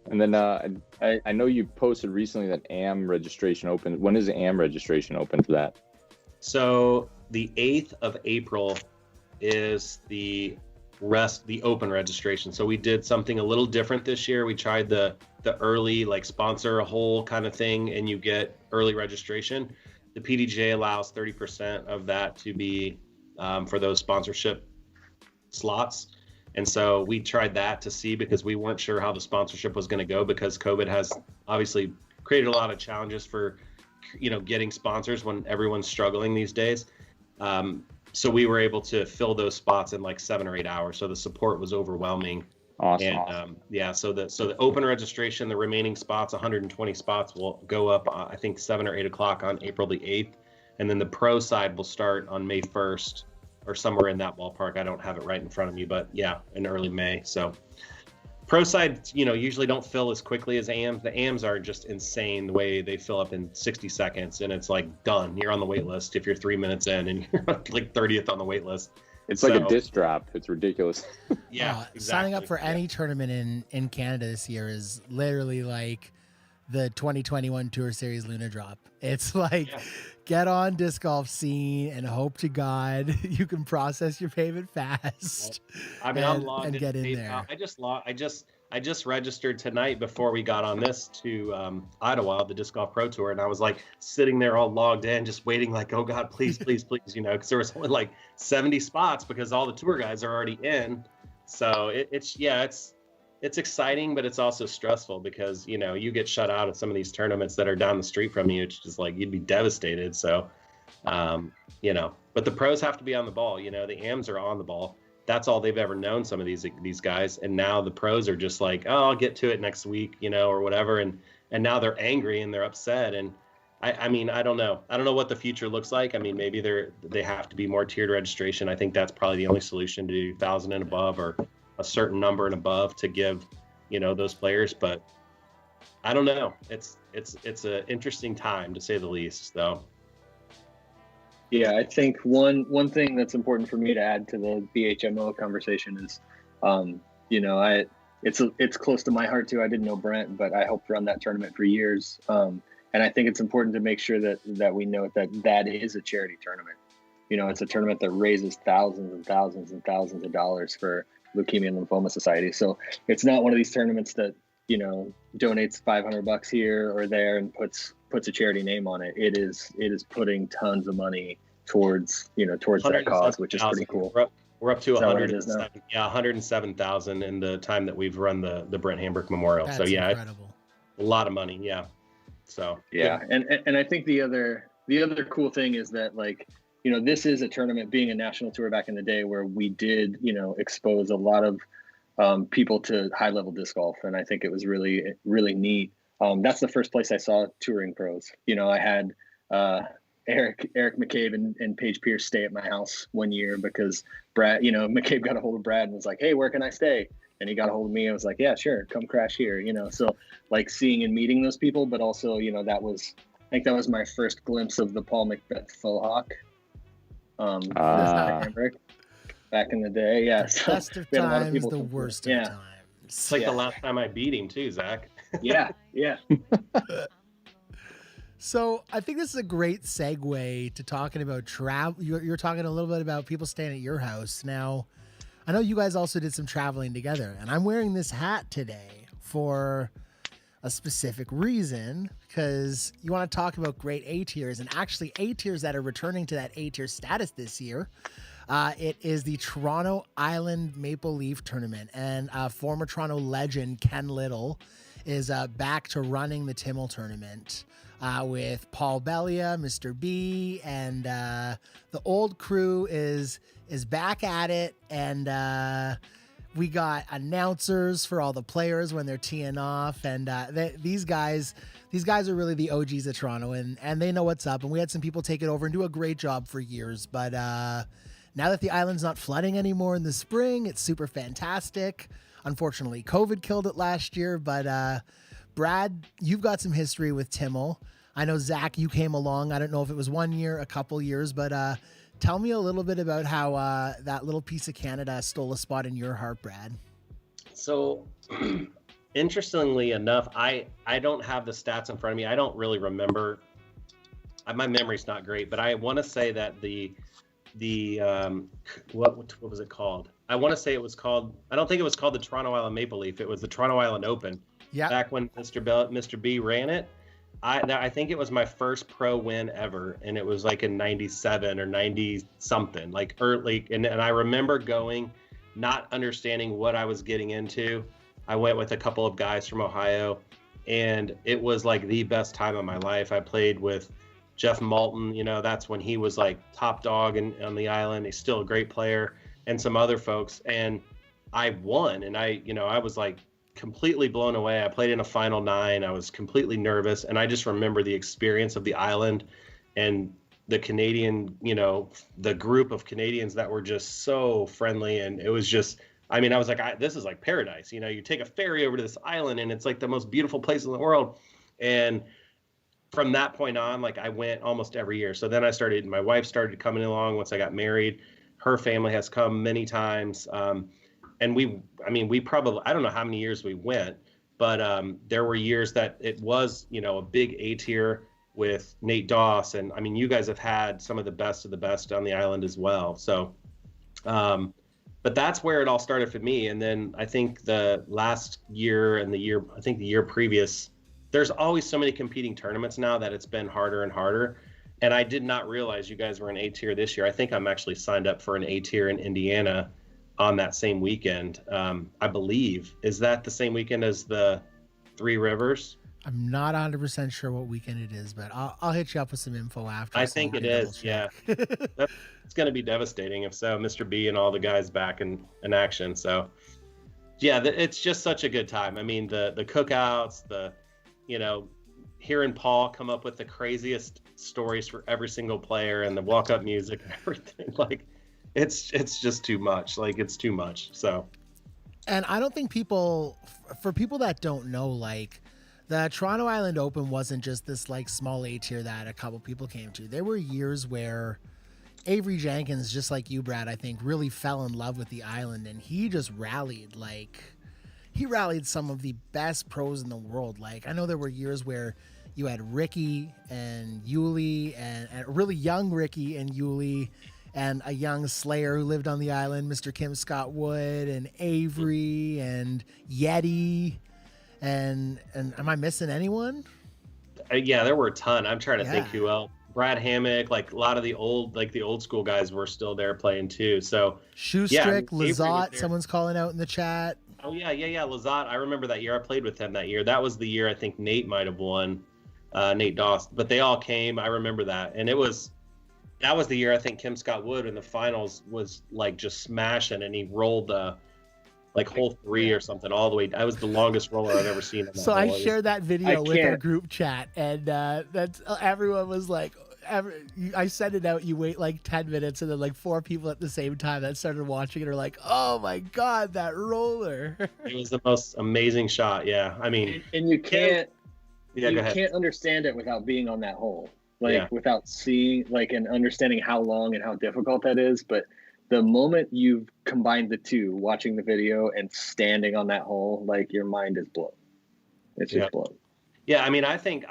And then I know you posted recently that AM registration opened. When is the AM registration open for that? So the 8th of April is the open registration. So we did something a little different this year. We tried the early, like, sponsor a hole kind of thing, and you get early registration. The PDGA allows 30% of that to be for those sponsorship slots. And so we tried that to see, because we weren't sure how the sponsorship was going to go, because COVID has obviously created a lot of challenges for, getting sponsors when everyone's struggling these days. So we were able to fill those spots in like 7 or 8 hours. So the support was overwhelming. Awesome. And so the open registration, the remaining spots, 120 spots, will go up, I think 7 or 8 o'clock on April the 8th. And then the pro side will start on May 1st or somewhere in that ballpark. I don't have it right in front of me, but yeah, in early May. So pro side, usually don't fill as quickly as AMs. The AMs are just insane the way they fill up in 60 seconds, and it's like done. You're on the wait list if you're 3 minutes in, and you're like 30th on the wait list. It's like a disc drop. It's ridiculous. Yeah, exactly. Signing up for any tournament in Canada this year is literally like the 2021 Tour Series Luna Drop. It's like, get on Disc Golf Scene and hope to God you can process your payment fast. I mean, I'm logged and in get in there. I just registered tonight before we got on this to Ottawa, the Disc Golf Pro Tour, and I was like sitting there all logged in, just waiting, like, oh God, please, please, please, because there was only like 70 spots because all the tour guys are already in. So it's exciting, but it's also stressful because, you get shut out at some of these tournaments that are down the street from you. It's just like, you'd be devastated. So, but the pros have to be on the ball. The AMs are on the ball. That's all they've ever known, some of these guys. And now the pros are just like, oh, I'll get to it next week, or whatever. And now they're angry and they're upset. And I mean, I don't know. I don't know what the future looks like. I mean, maybe they have to be more tiered registration. I think that's probably the only solution, to do 1,000 and above, or a certain number and above, to give, those players. But I don't know. It's an interesting time, to say the least, though. Yeah, I think one thing that's important for me to add to the BHMO conversation is, it's close to my heart too. I didn't know Brent, but I helped run that tournament for years. And I think it's important to make sure that we note that is a charity tournament. It's a tournament that raises thousands and thousands and thousands of dollars for Leukemia and Lymphoma Society. So it's not one of these tournaments that, you know, donates $500 here or there and puts a charity name on it. It is putting tons of money towards that cause, which is pretty cool. We're up to Is that what it is now? 107,000 in the time that we've run the Brent Hamburg Memorial. That's so yeah, incredible. a lot of money. Yeah. So yeah, and I think the other cool thing is that, like, you know, this is a tournament, being a national tour back in the day, where we did, you know, expose a lot of people to high level disc golf, and I think it was really, really neat. That's the first place I saw touring pros. You know, I had Eric McCabe and Paige Pierce stay at my house one year because Brad, you know, McCabe got a hold of Brad and was like, "Hey, where can I stay?" And he got a hold of me and was like, "Yeah, sure, come crash here." You know, so like seeing and meeting those people, but also, you know, I think that was my first glimpse of the Paul Macbeth faux hawk. Hamburg back in the day. Yeah. The best of times, the worst of times. It's like the last time I beat him too, Zach. Yeah. So I think this is a great segue to talking about travel. You're talking a little bit about people staying at your house. Now, I know you guys also did some traveling together, and I'm wearing this hat today for a specific reason, because you want to talk about great A tiers, and actually A tiers that are returning to that A tier status this year. It is the Toronto Island Maple Leaf Tournament, and former Toronto legend Ken Little is back to running the Timmel tournament with Paul Bellia, Mr. B, and the old crew is back at it, and we got announcers for all the players when they're teeing off, and these guys are really the OGs of Toronto, and they know what's up, and we had some people take it over and do a great job for years, but now that the island's not flooding anymore in the spring, it's super fantastic. Unfortunately, COVID killed it last year, but Brad, you've got some history with Timmel. I know, Zach, you came along. I don't know if it was 1 year, a couple years, but tell me a little bit about how that little piece of Canada stole a spot in your heart, Brad. So, interestingly enough, I don't have the stats in front of me. I don't really remember. My memory's not great, but I want to say that the what was it called? I want to say it was called, I don't think it was called the Toronto Island Maple Leaf. It was the Toronto Island Open. Yeah. Back when Mr. B ran it. I think it was my first pro win ever, and it was like in 97 or 90 something, like early. And I remember going, not understanding what I was getting into. I went with a couple of guys from Ohio, and it was like the best time of my life. I played with Jeff Moulton, you know, that's when he was like top dog on the island. He's still a great player, and some other folks. And I won, and I was like completely blown away. I played in a final 9. I was completely nervous, and I just remember the experience of the island and the Canadian, you know, the group of Canadians that were just so friendly. And it was just, I mean, I was like, this is like paradise. You know, you take a ferry over to this island, and it's like the most beautiful place in the world. And from that point on, like, I went almost every year. So then my wife started coming along once I got married. Her family has come many times. And we probably, I don't know how many years we went, but there were years that it was, you know, a big A tier with Nate Doss. And I mean, you guys have had some of the best on the island as well. So, but that's where it all started for me. And then I think the last year and the year previous, there's always so many competing tournaments now that it's been harder and harder. And I did not realize you guys were an A tier this year. I think I'm actually signed up for an A tier in Indiana on that same weekend. I believe, is that the same weekend as the Three Rivers? I'm not 100% sure what weekend it is, but I'll hit you up with some info after. I think it is. Yeah. It's going to be devastating if so. Mr. B and all the guys back in action. So yeah, it's just such a good time. I mean, the cookouts, you know, hearing Paul come up with the craziest stories for every single player, and the walk-up music and everything, like, it's just too much. Like, it's too much. So, and I don't think for people that don't know, like, the Toronto Island Open wasn't just this like small A tier that a couple people came to. There were years where Avery Jenkins, just like you, Brad, I think really fell in love with the island, and he just rallied some of the best pros in the world. Like, I know there were years where you had Ricky and Yuli and really young Ricky and Yuli and a young Slayer who lived on the island, Mr. Kim Scott Wood, and Avery, and Yeti, and am I missing anyone? Yeah, there were a ton. I'm trying to think Yeah. who else. Brad Hammock, like a lot of the old school guys were still there playing too. So Shoestrick, yeah, I mean, Avery was Lazat, there. someone's calling out in the chat. Oh yeah, Lazat. I remember that year. I played with him that year. That was the year I think Nate might have won, Nate Doss. But they all came. I remember that, and that was the year I think Kim Scott Wood in the finals was like just smashing, and he rolled like hole 3 or something all the way. That was the longest roller I've ever seen. In that So I hole. shared that video I with our can't- group chat, and that's everyone was like, I sent it out. You wait like 10 minutes, and then like 4 people at the same time that started watching it are like, "Oh my god, that roller!" It was the most amazing shot. Yeah, I mean, And you can't yeah, you go ahead. can't understand it without being on that hole, like Yeah. without seeing and understanding how long and how difficult that is. But the moment you've combined the two, watching the video and standing on that hole, like your mind is blown. It's just Yeah. blown. Yeah, I mean, I think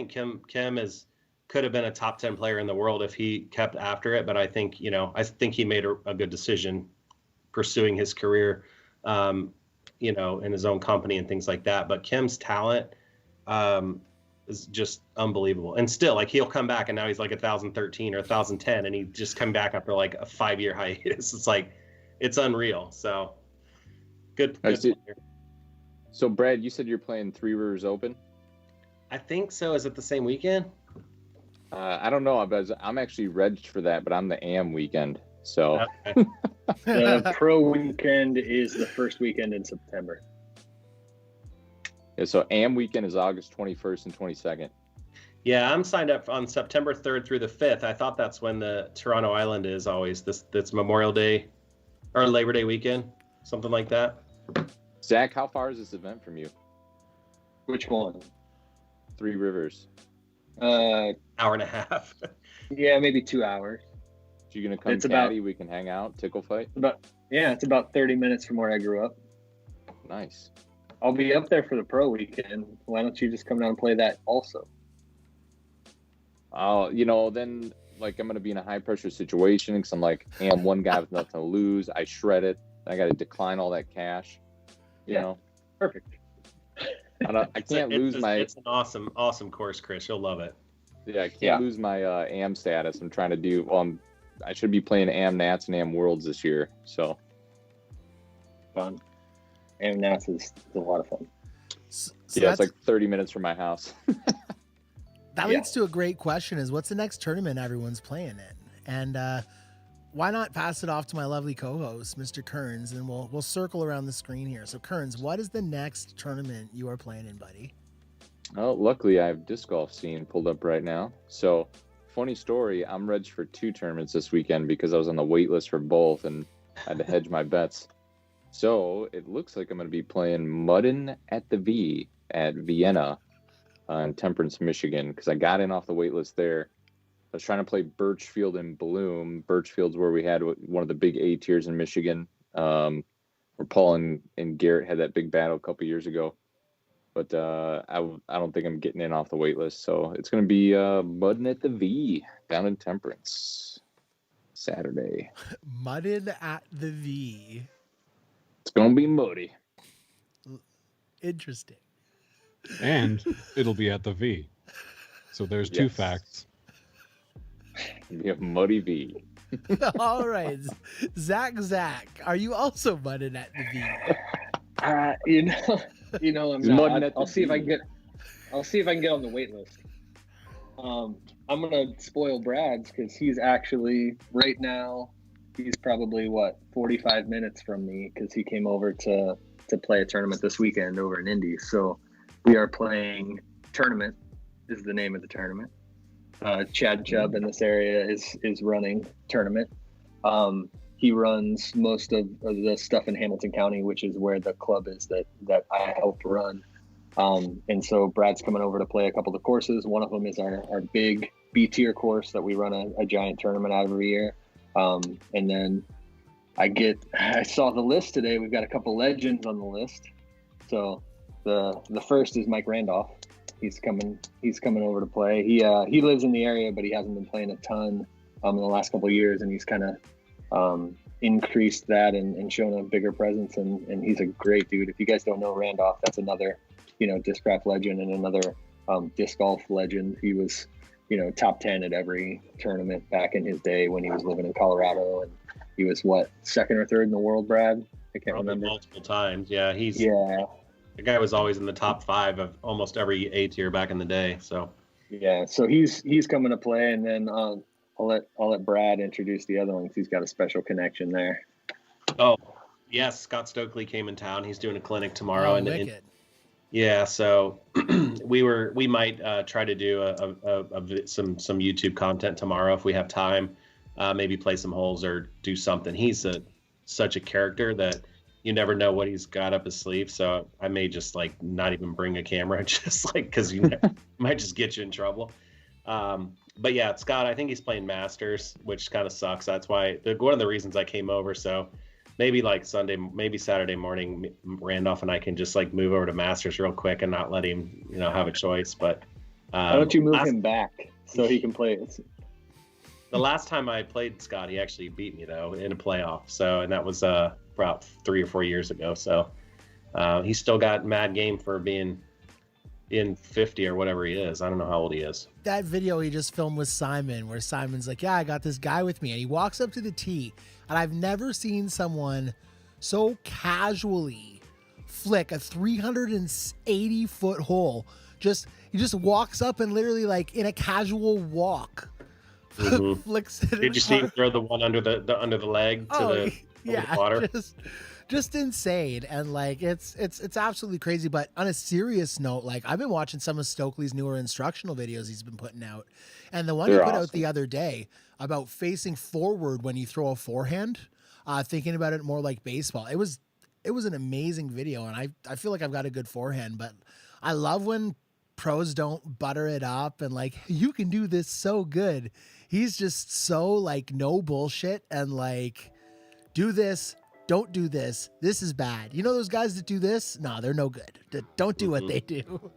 Kim could have been a top 10 player in the world if he kept after it. But I think he made a good decision pursuing his career, in his own company and things like that. But Kim's talent is just unbelievable. And still, like, he'll come back and now he's like 1,013 or 1,010, and he just come back after like a 5-year hiatus. It's like, it's unreal. So good. I Good see. player. So, Brad, you said you're playing Three Rivers Open. I think so. Is it the same weekend? I don't know. I'm actually regged for that, but I'm the AM weekend. So, Okay. The pro weekend is the first weekend in September. yeah, so AM weekend is August 21st and 22nd. Yeah, I'm signed up on September 3rd through the 5th. I thought that's when the Toronto Island is always. That's Memorial Day or Labor Day weekend, something like that. Zach, how far is this event from you? Which one? Three Rivers. Hour and a half. Yeah, maybe 2 hours. You gonna come It's about- caddy? We can hang out, tickle fight. It's about 30 minutes from where I grew up. Nice. I'll be up there for the pro weekend. Why don't you just come down and play that also? Then like I'm gonna be in a high pressure situation because I'm like, hey, I'm one guy with nothing to lose. I shred it. I got to decline all that cash. You Yeah. know, Perfect. I can't lose my. It's an awesome course, Chris. You'll love it. Yeah, I can't Yeah. lose my AM status. I'm trying to do. I should be playing AM Nats and AM Worlds this year. So Fun. And Nats is a lot of fun. So yeah, it's that's- like 30 minutes from my house. that yeah. leads to a great question: is what's the next tournament everyone's playing in? And why not pass it off to my lovely co-host, Mr. Kerns, and we'll circle around the screen here. So, Kerns, what is the next tournament you are playing in, buddy? Oh, luckily I have disc golf scene pulled up right now. So, funny story, I'm registered for 2 tournaments this weekend because I was on the wait list for both and had to hedge my bets. So, it looks like I'm going to be playing Muddin at the V at Vienna in Temperance, Michigan, because I got in off the wait list there. I was trying to play Birchfield and Bloom. Birchfield's where we had one of the big A tiers in Michigan, where Paul and Garrett had that big battle a couple years ago. But I don't think I'm getting in off the wait list. So it's going to be Muddin at the V down in Temperance Saturday. Muddin at the V. It's going to be muddy. Interesting. And it'll be at the V. So there's 2 Yes. facts. We have Muddy V. All right, Zach, are you also mudding at the V? I'm He's mudding not. at the I'll see if I V. can get. I'll see if I can get on the wait list. I'm gonna spoil Brad's because he's actually right now. He's probably 45 minutes from me because he came over to play a tournament this weekend over in Indy. So we are playing tournament is the name of the tournament. Chad Chubb in this area is running tournament. He runs most of the stuff in Hamilton County, which is where the club is that I help run. And so Brad's coming over to play a couple of the courses. One of them is our big B tier course that we run a giant tournament out every year. And then I saw the list today. We've got a couple legends on the list. So the first is Mike Randolph. He's coming over to play. He lives in the area, but he hasn't been playing a ton in the last couple of years, and he's kind of increased that and shown a bigger presence. And he's a great dude. If you guys don't know Randolph, that's another, Discraft legend and another disc golf legend. He was, top 10 at every tournament back in his day when he was living in Colorado, and he was second or third in the world, Brad? I can't remember. Multiple times. Yeah, the guy was always in the top 5 of almost every A tier back in the day. So yeah, so he's coming to play, and then I'll let Brad introduce the other ones. He's got a special connection there. Oh yes, Scott Stokely came in town. He's doing a clinic tomorrow. Yeah, so we might try to do some YouTube content tomorrow if we have time. Maybe play some holes or do something. He's such a character that you never know what he's got up his sleeve. So I may just not even bring a camera, just because might just get you in trouble. But yeah, Scott, I think he's playing Masters, which kind of sucks. That's why one of the reasons I came over. So maybe Saturday morning, Randolph and I can just move over to Masters real quick and not let him, have a choice. But why don't you move him back so he can play? The last time I played Scott, he actually beat me though in a playoff. So, and that was about 3 or 4 years ago. So he's still got mad game for being in 50 or whatever he is. I don't know how old he is. That video he just filmed with Simon, where Simon's like, yeah, I got this guy with me. And he walks up to the tee, and I've never seen someone so casually flick a 380-foot hole. He just walks up and literally in a casual walk. Mm-hmm. Flicks it. Did you see him throw the one under the leg to the water? Just insane. And it's absolutely crazy. But on a serious note, I've been watching some of Stokely's newer instructional videos he's been putting out, and the one he put out the other day about facing forward when you throw a forehand, thinking about it more like baseball. It was an amazing video, and I feel like I've got a good forehand, but I love when pros don't butter it up and you can do this so good. He's just so no bullshit and do this, don't do this. This is bad. Those guys that do this? No, they're no good. Don't do what they do.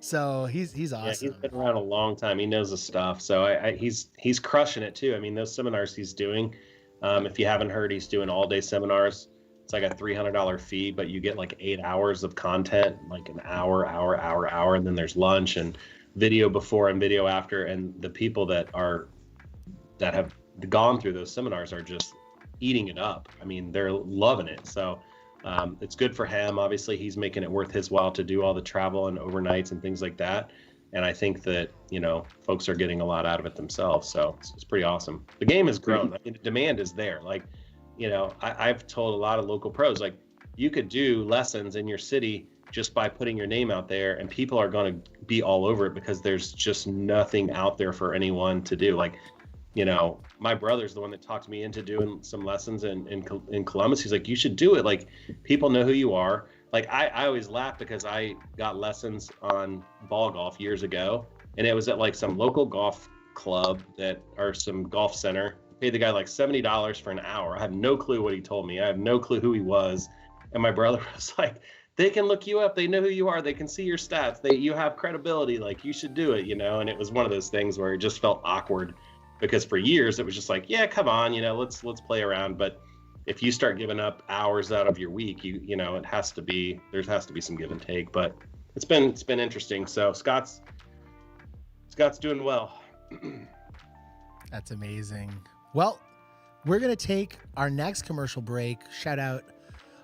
So he's awesome. Yeah, he's been around a long time. He knows the stuff. So he's crushing it too. I mean, those seminars he's doing, if you haven't heard, he's doing all day seminars. It's a $300 fee, but you get 8 hours of content, an hour, and then there's lunch and video before and video after. And the people that have gone through those seminars are just eating it up. I mean, they're loving it. So it's good for him. Obviously, he's making it worth his while to do all the travel and overnights and things like that. And I think that, folks are getting a lot out of it themselves. So it's pretty awesome. The game has grown. I mean, the demand is there. I've told a lot of local pros, you could do lessons in your city just by putting your name out there, and people are going to be all over it because there's just nothing out there for anyone to do. My brother's the one that talked me into doing some lessons in Columbus. He's like, you should do it. People know who you are. I always laugh because I got lessons on ball golf years ago, and it was at some local golf club or some golf center. Paid the guy $70 for an hour. I have no clue what he told me. I have no clue who he was. And my brother was like, they can look you up. They know who you are. They can see your stats. You have credibility. You should do it, And it was one of those things where it just felt awkward because for years it was just yeah, come on, let's play around. But if you start giving up hours out of your week, there has to be some give and take. But it's been interesting. So Scott's doing well. That's amazing. Well, we're going to take our next commercial break. Shout out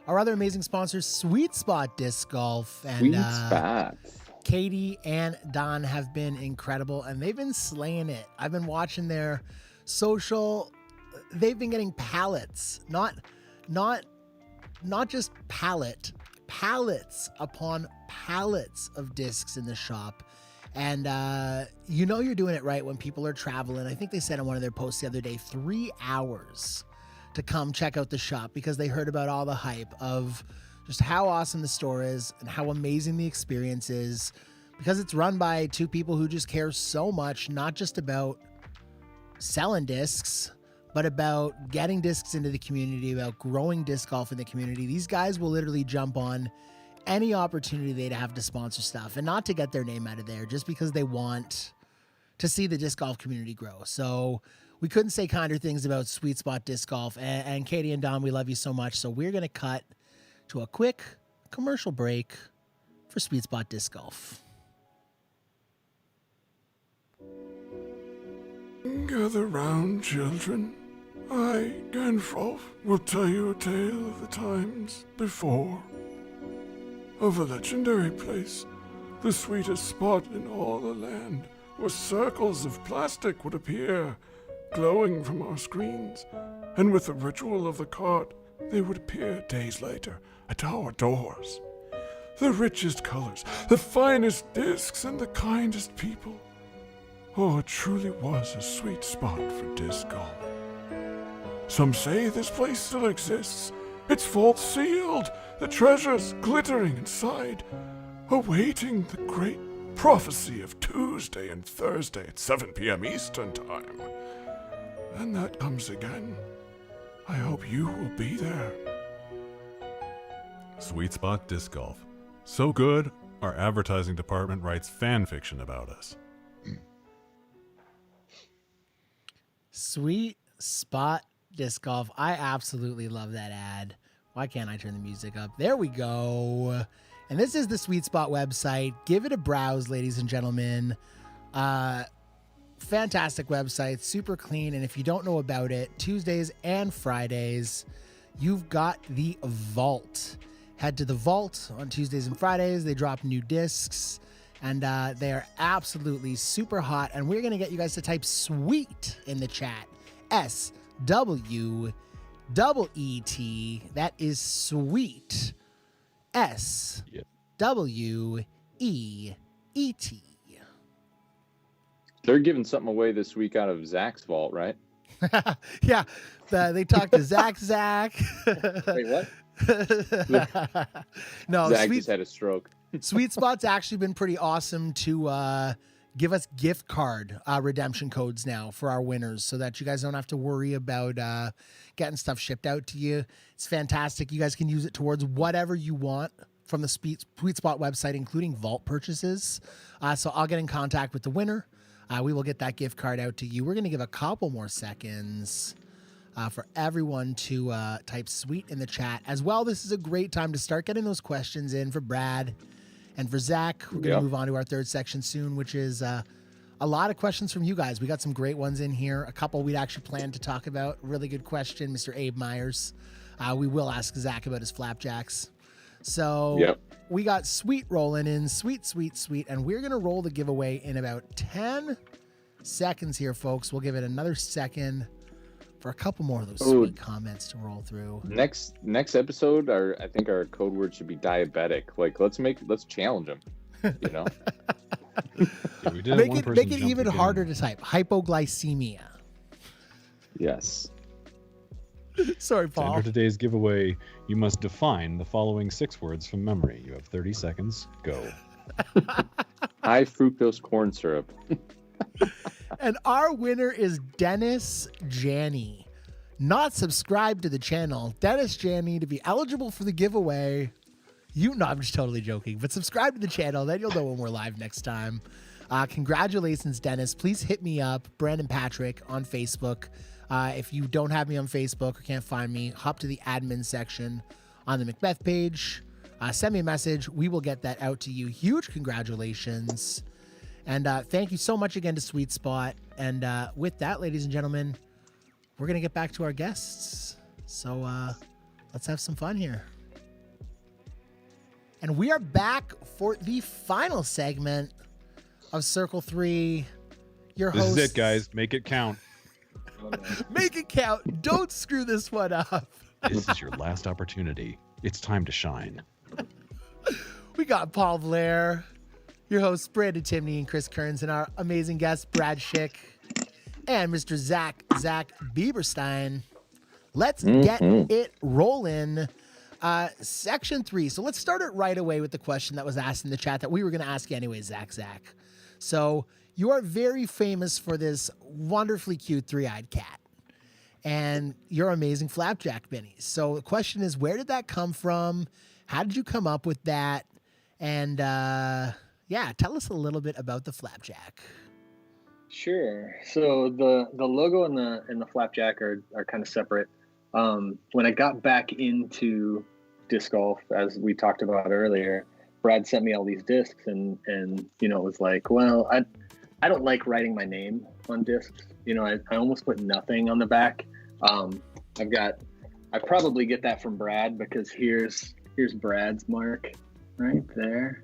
our other amazing sponsors, Sweet Spot Disc Golf. And Sweet Spot. Katie and Don have been incredible, and they've been slaying it. I've been watching their social. They've been getting pallets, not just pallets upon pallets of discs in the shop. And you're doing it right when people are traveling. I think they said on one of their posts the other day, 3 hours to come check out the shop because they heard about all the hype of just how awesome the store is and how amazing the experience is, because it's run by two people who just care so much, not just about selling discs, but about getting discs into the community, about growing disc golf in the community. These guys will literally jump on any opportunity they'd have to sponsor stuff, and not to get their name out of there, just because they want to see the disc golf community grow. So we couldn't say kinder things about Sweet Spot Disc Golf. And Katie and Don, we love you so much. So we're going to cut to a quick commercial break for Sweet Spot Disc Golf. Gather round, children. I, Ganfrolf, will tell you a tale of the times before. Of a legendary place, the sweetest spot in all the land, where circles of plastic would appear, glowing from our screens, and with the ritual of the cart, they would appear days later at our doors. The richest colors, the finest discs, and the kindest people. Oh, it truly was a sweet spot for disc golf. Some say this place still exists, its vault sealed, the treasures glittering inside, awaiting the great prophecy of Tuesday and Thursday at 7 p.m. Eastern Time. And that comes again. I hope you will be there. Sweet Spot Disc Golf. So good, our advertising department writes fan fiction about us. Sweet Spot Disc Golf. I absolutely love that ad. Why can't I turn the music up? There we go. And this is the Sweet Spot website. Give it a browse, ladies and gentlemen. Fantastic website, super clean. And if you don't know about it, Tuesdays and Fridays, you've got the vault. Head to the vault on Tuesdays and Fridays. They drop new discs, and they are absolutely super hot. And we're going to get you guys to type SWEET in the chat. SWEET. That is sweet. SWEET. They're giving something away this week out of Zach's vault, right? Yeah. They talked to Zach. Wait, what? No, Zach just had a stroke. Sweet Spot's actually been pretty awesome to give us gift card redemption codes now for our winners so that you guys don't have to worry about getting stuff shipped out to you. It's fantastic. You guys can use it towards whatever you want from the Sweet Spot website, including vault purchases. So I'll get in contact with the winner. We will get that gift card out to you. We're going to give a couple more seconds for everyone to type SWEET in the chat. As well, this is a great time to start getting those questions in for Brad and for Zach. We're going to move on to our third section soon, which is a lot of questions from you guys. We got some great ones in here. A couple we'd actually planned to talk about. Really good question, Mr. Abe Myers. We will ask Zach about his flapjacks. So we got SWEET rolling in. Sweet. And we're going to roll the giveaway in about 10 seconds here, folks. We'll give it another second for a couple more of those sweet comments to roll through. Next episode, I think our code word should be diabetic. Like, let's challenge them. You know, Yeah, make it even harder to type. Hypoglycemia. Yes. Sorry, To Paul. enter today's giveaway, you must define the following 6 words from memory. You have 30 seconds. Go. High fructose corn syrup. And our winner is Dennis Janney. Not subscribed to the channel. Dennis Janney, to be eligible for the giveaway. I'm just totally joking. But subscribe to the channel, then you'll know when we're live next time. Congratulations, Dennis. Please hit me up, Brandon Patrick, on Facebook. If you don't have me on Facebook or can't find me, hop to the admin section on the Macbeth page. Send me a message. We will get that out to you. Huge congratulations. And thank you so much again to Sweet Spot. And with that, ladies and gentlemen, we're going to get back to our guests. So let's have some fun here. And we are back for the final segment of Circle 3. Your host. This is it, guys. Make it count. Make it count. Don't screw this one up. This is your last opportunity. It's time to shine. We got Paul Blair, your hosts Brandon Timney and Chris Kerns, and our amazing guest Brad Schick, and Mr. Zac Biberstine. Let's get it rolling. Section 3. So let's start it right away with the question that was asked in the chat that we were going to ask you anyway, Zach. So you are very famous for this wonderfully cute 3-eyed cat and your amazing flapjack bennies. So the question is, where did that come from? How did you come up with that? And tell us a little bit about the flapjack. Sure. So the logo and the flapjack are kind of separate. When I got back into disc golf, as we talked about earlier, Brad sent me all these discs, and it was like, well, I don't like writing my name on discs. I almost put nothing on the back. I probably get that from Brad, because here's Brad's mark right there,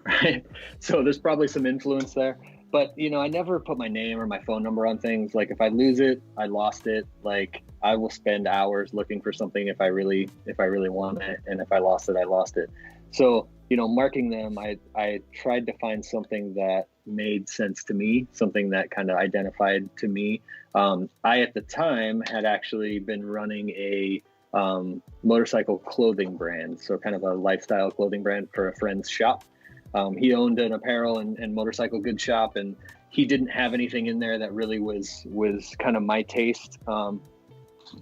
right? So there's probably some influence there. But, I never put my name or my phone number on things. Like, if I lose it, I lost it. Like, I will spend hours looking for something if I really want it. And if I lost it, I lost it. So, marking them, I tried to find something that made sense to me, something that kind of identified to me. I, at the time, had actually been running a motorcycle clothing brand. So kind of a lifestyle clothing brand for a friend's shop. He owned an apparel and motorcycle goods shop, and he didn't have anything in there that really was kind of my taste.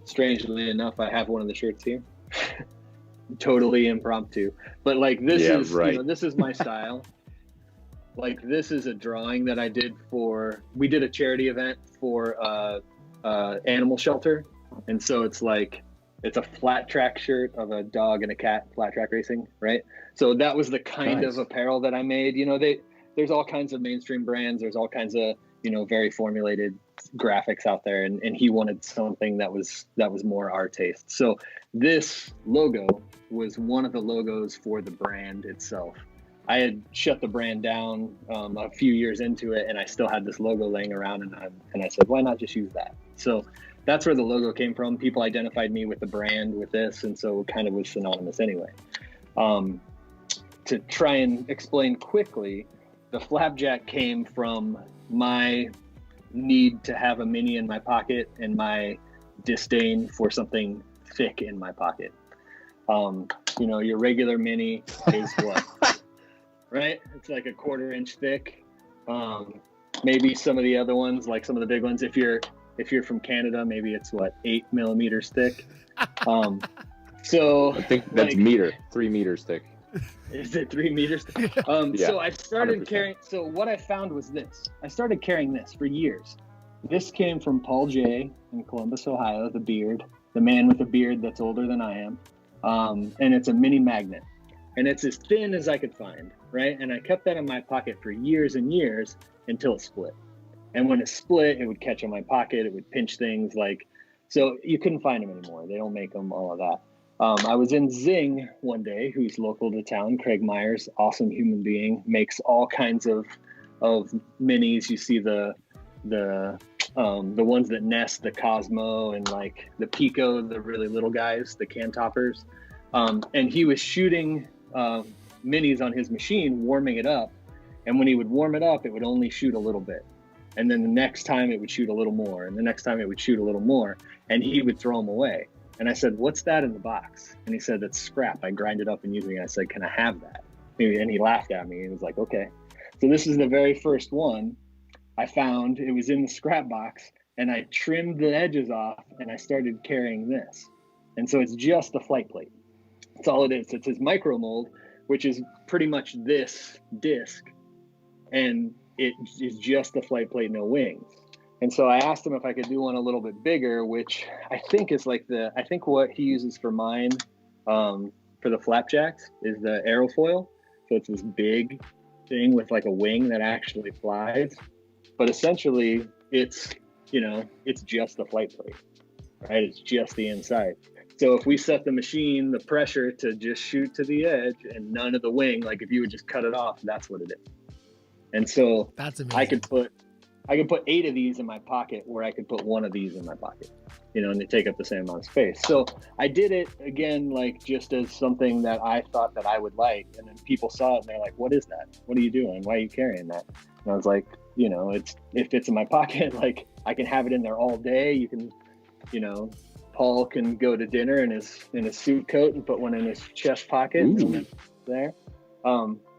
Strangely enough, I have one of the shirts here. Totally impromptu, but like this is right. This is my style. Like, this is a drawing that I did we did a charity event for animal shelter, and so it's a flat track shirt of a dog and a cat flat track racing, right? So that was the kind of apparel that I made. There's all kinds of mainstream brands. There's all kinds of, very formulated graphics out there. And he wanted something that was more our taste. So this logo was one of the logos for the brand itself. I had shut the brand down a few years into it, and I still had this logo laying around, and I said, why not just use that? So that's where the logo came from. People identified me with the brand with this, and so it kind of was synonymous anyway. To try and explain quickly, the flapjack came from my need to have a mini in my pocket and my disdain for something thick in my pocket. Your regular mini is what? Right? It's like a 1/4 inch thick. Maybe some of the other ones, like some of the big ones, if you're from Canada, maybe it's 8 millimeters thick. So I think that's 3 meters thick. Is it 3 meters? Yeah, so I started 100%. carrying. So what I found was this. I started carrying this for years. This came from Paul J. in Columbus, Ohio, the man with a beard that's older than I am. And it's a mini magnet, and it's as thin as I could find, right? And I kept that in my pocket for years and years until it split. And when it split, it would catch in my pocket. It would pinch things so you couldn't find them anymore. They don't make them, all of that. I was in Zing one day, who's local to town. Craig Myers, awesome human being, makes all kinds of minis. You see the ones that nest, the Cosmo, and the Pico, the really little guys, the can toppers. And he was shooting minis on his machine, warming it up. And when he would warm it up, it would only shoot a little bit. And then the next time it would shoot a little more, and the next time it would shoot a little more, and he would throw them away. And I said, what's that in the box? And he said, that's scrap. I grind it up and use it. And I said, can I have that? And he laughed at me. He was like, okay. So this is the very first one I found. It was in the scrap box, and I trimmed the edges off, and I started carrying this. And so it's just a flight plate. That's all it is. It's his micro mold, which is pretty much this disc. And it is just a flight plate, no wings. And so I asked him if I could do one a little bit bigger, which I think is I think what he uses for mine, for the flapjacks, is the aerofoil. So it's this big thing with a wing that actually flies. But essentially it's just the flight plate, right? It's just the inside. So if we set the machine, the pressure to just shoot to the edge and none of the wing, if you would just cut it off, that's what it is. And so that's amazing. I could put 8 of these in my pocket, or I could put 1 of these in my pocket, and they take up the same amount of space. So I did it again, just as something that I thought that I would like. And then people saw it and they're like, what is that? What are you doing? Why are you carrying that? And I was like, it fits in my pocket. I can have it in there all day. You can, Paul can go to dinner in his suit coat and put one in his chest pocket. And there.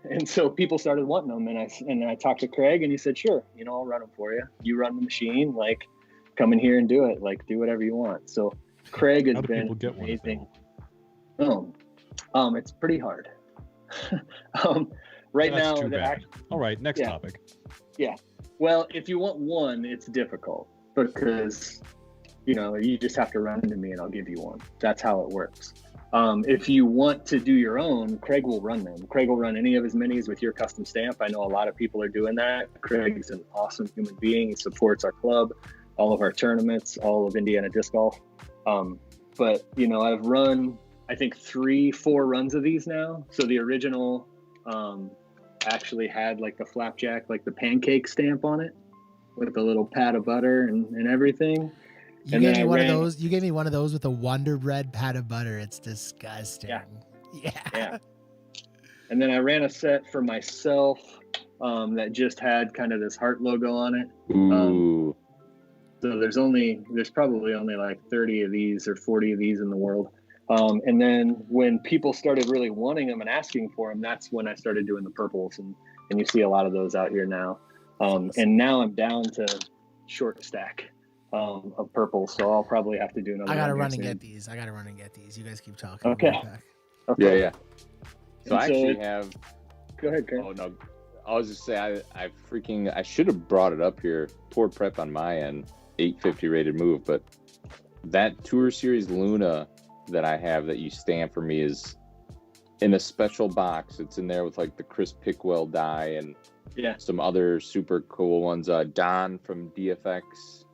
And so people started wanting them, and I talked to Craig, and he said, sure, I'll run them for you. You run the machine, come in here and do it, do whatever you want. So Craig has been amazing. It's pretty hard. Right now, too bad. All right, next topic. Yeah. Well, if you want one, it's difficult because, you just have to run into me and I'll give you one. That's how it works. If you want to do your own, Craig will run them. Craig will run any of his minis with your custom stamp. I know a lot of people are doing that. Craig's an awesome human being. He supports our club, all of our tournaments, all of Indiana Disc Golf. But, I've run, I think 3-4 runs of these now. So the original actually had like the flapjack, like the pancake stamp on it with a little pat of butter and everything. You gave me one of those. You gave me one of those with a Wonder Bread pat of butter. It's disgusting. Yeah. And then I ran a set for myself that just had kind of this heart logo on it. Ooh. So there's probably only like 30 of these or 40 of these in the world. And then when people started really wanting them and asking for them, that's when I started doing the purples, and you see a lot of those out here now. And now I'm down to short stack of purple, so I'll probably have to do another. I gotta one run soon. and get these. You guys keep talking. Okay. Yeah. So And I actually have. Go ahead, Kurt. Oh no, I was just saying I should have brought it up here. Poor prep on my end. 850 rated move, but that Tour Series Luna that I have that you stamp for me is in a special box. It's in there with like the Chris Pickwell die and some other super cool ones. Don from DFX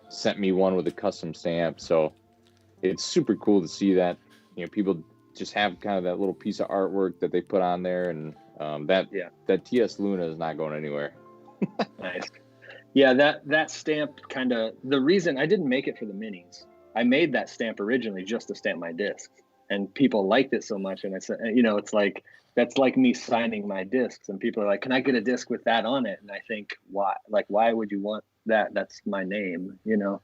sent me one with a custom stamp, so it's super cool to see that people just have kind of that little piece of artwork that they put on there, and that TS Luna is not going anywhere. Nice. Yeah, that stamp kind of, the reason I didn't make it for the minis, I made that stamp originally just to stamp my discs, and people liked it so much. And I said, it's like, that's like me signing my discs, and people are like, can I get a disc with that on it? And I think, why would you want that? That's my name, and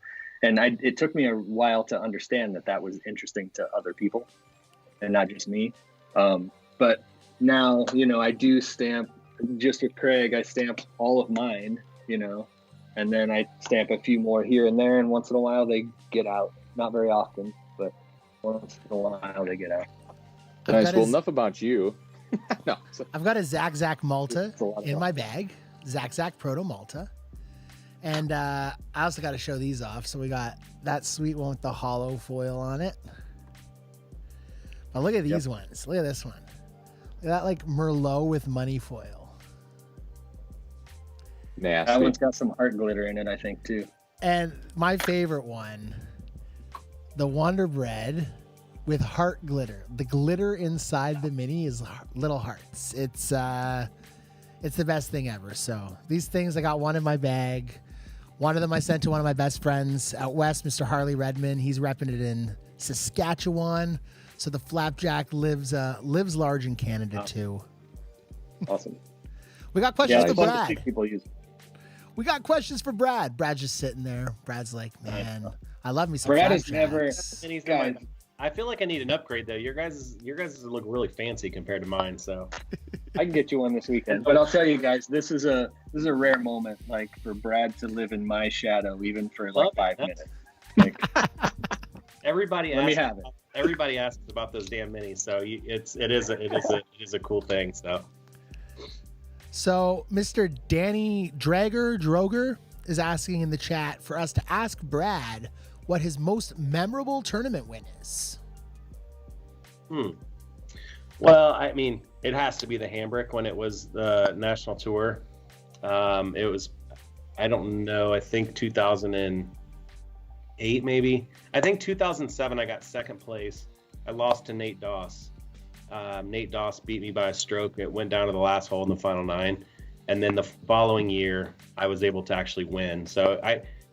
it took me a while to understand that was interesting to other people and not just me. But now, I do stamp just with Craig. I stamp all of mine, and then I stamp a few more here and there, and once in a while they get out. Not very often, but once in a while they get out. Nice. Well, enough about you. No. I've got a Zac Malta in my bag. Zac Proto Malta. And I also got to show these off. So we got that sweet one with the hollow foil on it. But look at these ones. Look at this one. Look at that, like Merlot with money foil. Nasty. That one's got some heart glitter in it, I think, too. And my favorite one, the Wonder Bread with heart glitter. The glitter inside the mini is little hearts. It's the best thing ever. So these things, I got one in my bag. One of them I sent to one of my best friends out west, Mr. Harley Redmond. He's repping it in Saskatchewan. So the flapjack lives large in Canada too. Awesome. We got questions for Brad. People use. We got questions for Brad. Brad's just sitting there. Brad's like, man, I love me some Brad is flapjacks. never. I feel like I need an upgrade though. Your guys look really fancy compared to mine. So I can get you one this weekend. But I'll tell you guys, this is a rare moment, like for Brad to live in my shadow, even for like 5 minutes. Like, everybody let me have it. Everybody asks about those damn minis, so it is a cool thing. So Mr. Danny Droger is asking in the chat for us to ask Brad what his most memorable tournament win is. Well, I mean, it has to be the Hambrick when it was the national tour. It was, I don't know, I think 2008 maybe. I think 2007 I got second place. I lost to Nate Doss. Nate Doss beat me by a stroke. It went down to the last hole in the final 9. And then the following year, I was able to actually win. So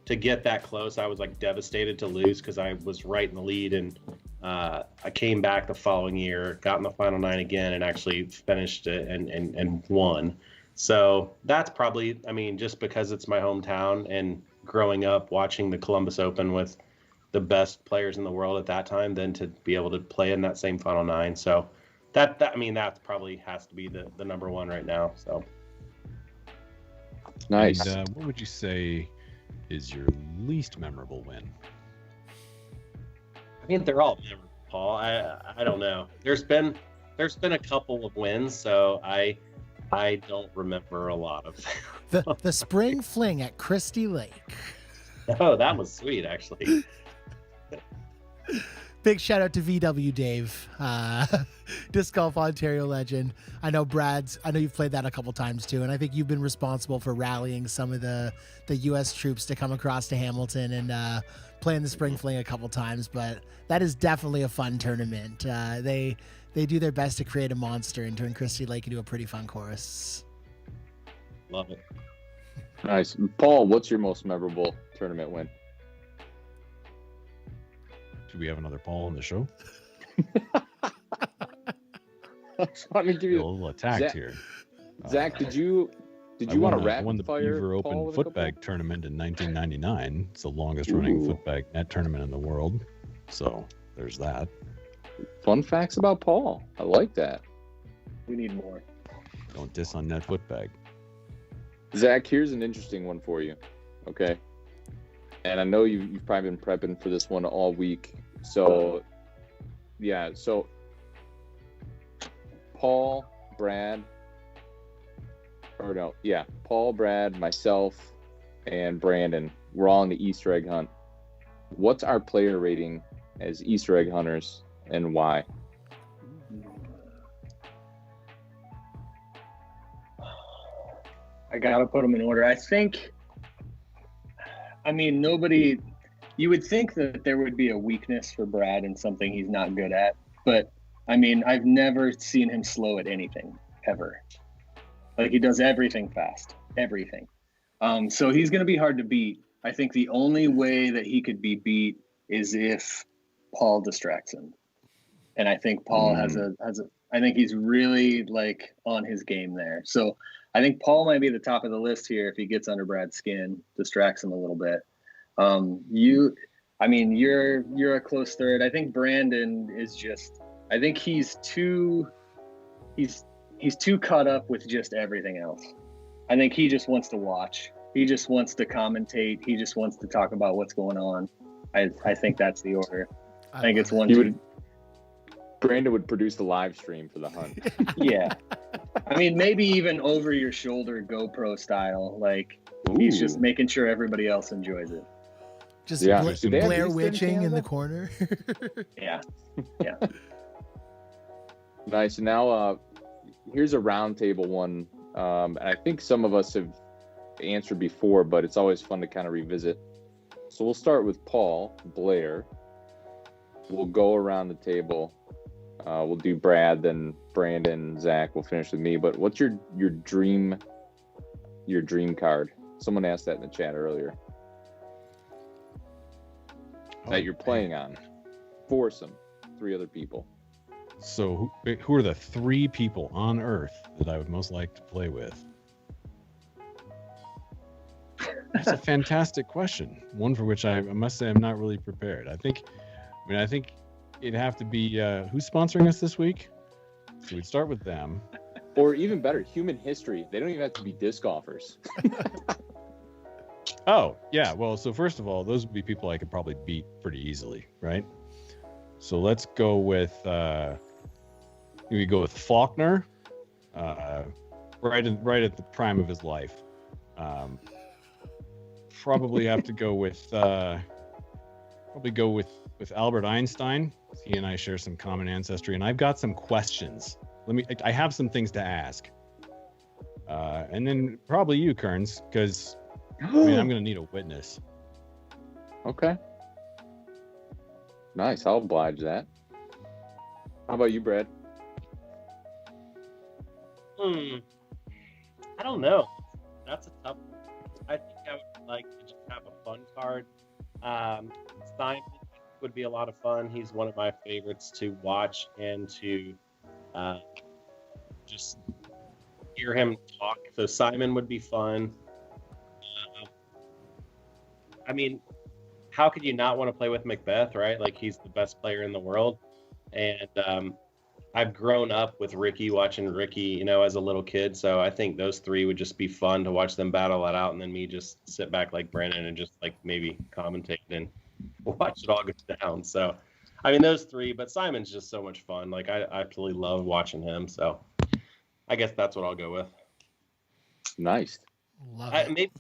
to get that close, I was like devastated to lose because I was right in the lead. And I came back the following year, got in the final 9 again, and actually finished it and won. So that's probably, I mean, just because it's my hometown and growing up watching the Columbus Open with the best players in the world at that time, then to be able to play in that same final 9. So that probably has to be the number one right now. So nice. And, what would you say is your least memorable win? I mean, they're all memorable, Paul. I don't know. There's been a couple of wins, so I don't remember a lot of them. The spring fling at Christie Lake. Oh, that was sweet, actually. Big shout out to VW Dave, Disc Golf Ontario legend. I know you've played that a couple times too, and I think you've been responsible for rallying some of the U.S. troops to come across to Hamilton and play in the spring fling a couple times. But that is definitely a fun tournament. They do their best to create a monster and turn Christie Lake into a pretty fun course. Love it. Nice. Paul, what's your most memorable tournament win? Do we have another Paul on the show? I just wanted to give A you little attacked Zach- here. Zach, did you I want to won rapid the fire Beaver Open Paul with a couple? footbag tournament in 1999. It's the longest running Ooh. footbag net tournament in the world. So there's that. Fun facts about Paul. I like that. We need more. Don't diss on net footbag. Zach, here's an interesting one for you. Okay. And I know you've probably been prepping for this one all week. So, yeah. So, Paul, Brad, myself, and Brandon, we're all on the Easter egg hunt. What's our player rating as Easter egg hunters and why? I gotta put them in order. Nobody. You would think that there would be a weakness for Brad and something he's not good at, but I've never seen him slow at anything ever. Like, he does everything fast, everything. So he's gonna be hard to beat. I think the only way that he could be beat is if Paul distracts him, and I think Paul has a. I think he's really like on his game there. So I think Paul might be the top of the list here if he gets under Brad's skin, distracts him a little bit. You're a close third. I think Brandon is just. I think he's too caught up with just everything else. I think he just wants to watch. He just wants to commentate. He just wants to talk about what's going on. I think that's the order. I think it's 1, 2. Brandon would produce the live stream for the hunt. Yeah. Maybe even over your shoulder GoPro style. Like, he's just making sure everybody else enjoys it. Just Yeah. Do they have Blair these in witching in the Canada? corner. Yeah. Yeah. Nice. And now here's a roundtable one. And I think some of us have answered before, but it's always fun to kind of revisit. So we'll start with Paul, Blair. We'll go around the table. We'll do Brad, then Brandon, Zach. We'll finish with me. But what's your dream card? Someone asked that in the chat earlier. That you're playing on. Foursome, 3 other people. So who are the 3 people on Earth that I would most like to play with? That's a fantastic question. One for which I must say I'm not really prepared. I think it'd have to be who's sponsoring us this week? So we'd start with them. Or even better, human history. They don't even have to be disc golfers. Oh, yeah. Well, so first of all, those would be people I could probably beat pretty easily, right? So let's go with Faulkner, right at the prime of his life. Probably have to go with Albert Einstein. He and I share some common ancestry, and I've got some questions. I have some things to ask. And then probably you, Kerns, because I'm going to need a witness. Okay. Nice. I'll oblige that. How about you, Brad? I don't know. That's a tough one. I think I would like to just have a fun card. Simon would be a lot of fun. He's one of my favorites to watch and to just hear him talk. So Simon would be fun. How could you not want to play with Macbeth, right? Like, he's the best player in the world. And I've grown up with Ricky, watching Ricky, as a little kid. So I think those 3 would just be fun to watch them battle it out. And then me just sit back like Brandon and just like maybe commentate and watch it all go down. So, those 3, but Simon's just so much fun. Like, I absolutely love watching him. So I guess that's what I'll go with. Nice. Love it.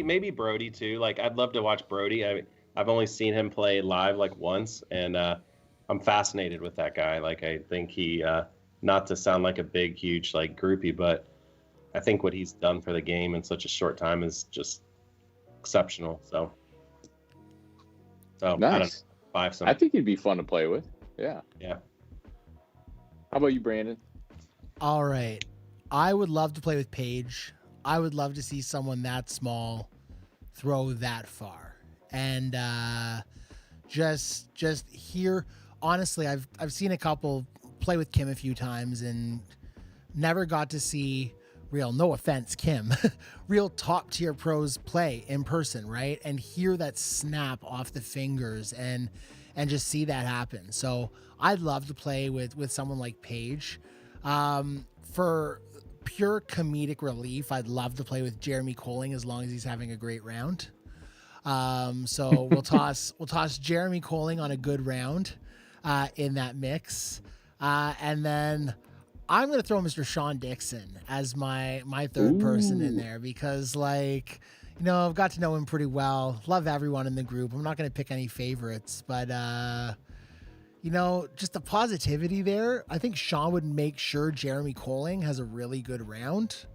Maybe Brody too. Like I'd love to watch Brody. I've only seen him play live like once, and I'm fascinated with that guy. Like I think he, not to sound like a big, huge like groupie, but I think what he's done for the game in such a short time is just exceptional. So Nice. I think he'd be fun to play with. Yeah. Yeah. How about you, Brandon? All right. I would love to play with Paige. I would love to see someone that small throw that far. And just here, honestly, I've seen a couple play with Kim a few times and never got to see real, no offense, Kim, real top tier pros play in person, right? And hear that snap off the fingers and just see that happen. So I'd love to play with someone like Paige. For pure comedic relief, I'd love to play with Jeremy Colling as long as he's having a great round. So we'll toss Jeremy Colling on a good round in that mix. And then I'm going to throw Mr. Sean Dixon as my third person in there because, like, you know, I've got to know him pretty well. Love everyone in the group. I'm not going to pick any favorites, but, you know, just the positivity there. I think Sean would make sure Jeremy Colling has a really good round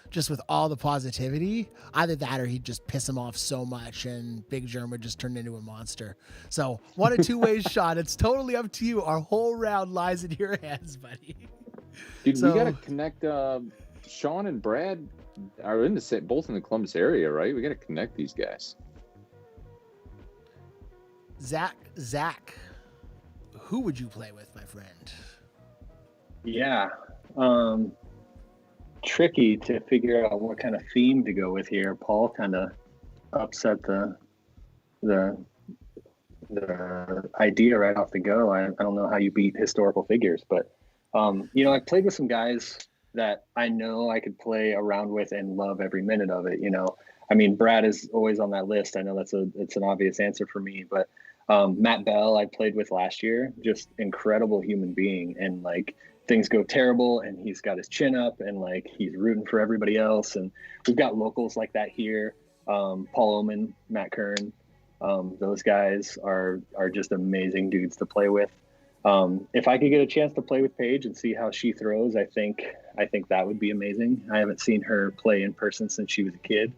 just with all the positivity. Either that or he'd just piss him off so much and Big Germ would just turn into a monster. So one of two ways, Sean. It's totally up to you. Our whole round lies in your hands, buddy. Dude, So- we got to connect. Sean and Brad are both in the Columbus area, right? We got to connect these guys. Zach, who would you play with, my friend? Yeah. Tricky to figure out what kind of theme to go with here. Paul kind of upset the idea right off the go. I don't know how you beat historical figures, but you know, I played with some guys that I know I could play around with and love every minute of it. You know, I mean, Brad is always on that list. I know it's an obvious answer for me, but Matt Bell I played with last year, just incredible human being, and like things go terrible and he's got his chin up and like he's rooting for everybody else. And we've got locals like that here. Paul Oman, Matt Kern, those guys are just amazing dudes to play with. If I could get a chance to play with Paige and see how she throws, I think that would be amazing. I haven't seen her play in person since she was a kid.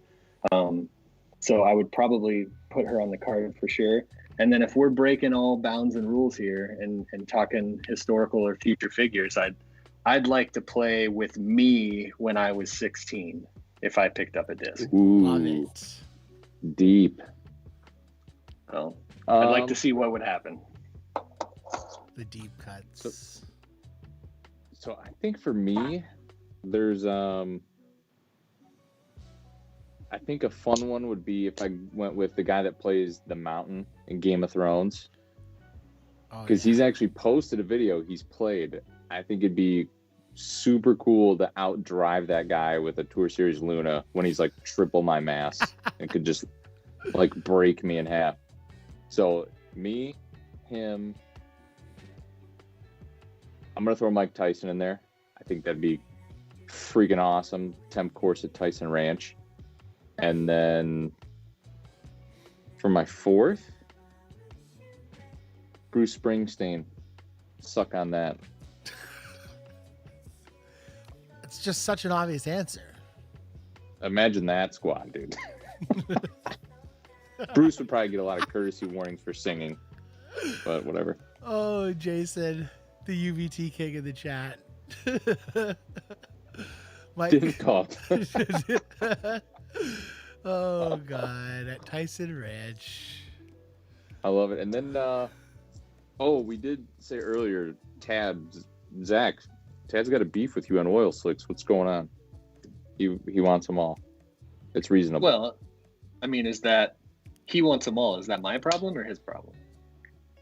So I would probably put her on the card for sure. And then if we're breaking all bounds and rules here and talking historical or future figures, I'd like to play with me when I was 16 if I picked up a disc. Love it. Deep. Well, I'd like to see what would happen. The deep cuts. So I think for me, there's I think a fun one would be if I went with the guy that plays the Mountain in Game of Thrones, because he's actually posted a video he's played. I think it'd be super cool to outdrive that guy with a Tour Series Luna when he's like triple my mass and could just like break me in half. So me, him, I'm gonna throw Mike Tyson in there. I think that'd be freaking awesome. Temp course at Tyson Ranch. And then for my fourth, Bruce Springsteen. Suck on that. It's just such an obvious answer. Imagine that squad, dude. Bruce would probably get a lot of courtesy warnings for singing, but whatever. Oh, Jason, the UVT king in the chat. Mike. Didn't call. Oh God, at Tyson Ranch. I love it. And then, we did say earlier, Zach, Tad's got a beef with you on oil slicks. What's going on? He wants them all. It's reasonable. Well, I mean, is that he wants them all? Is that my problem or his problem?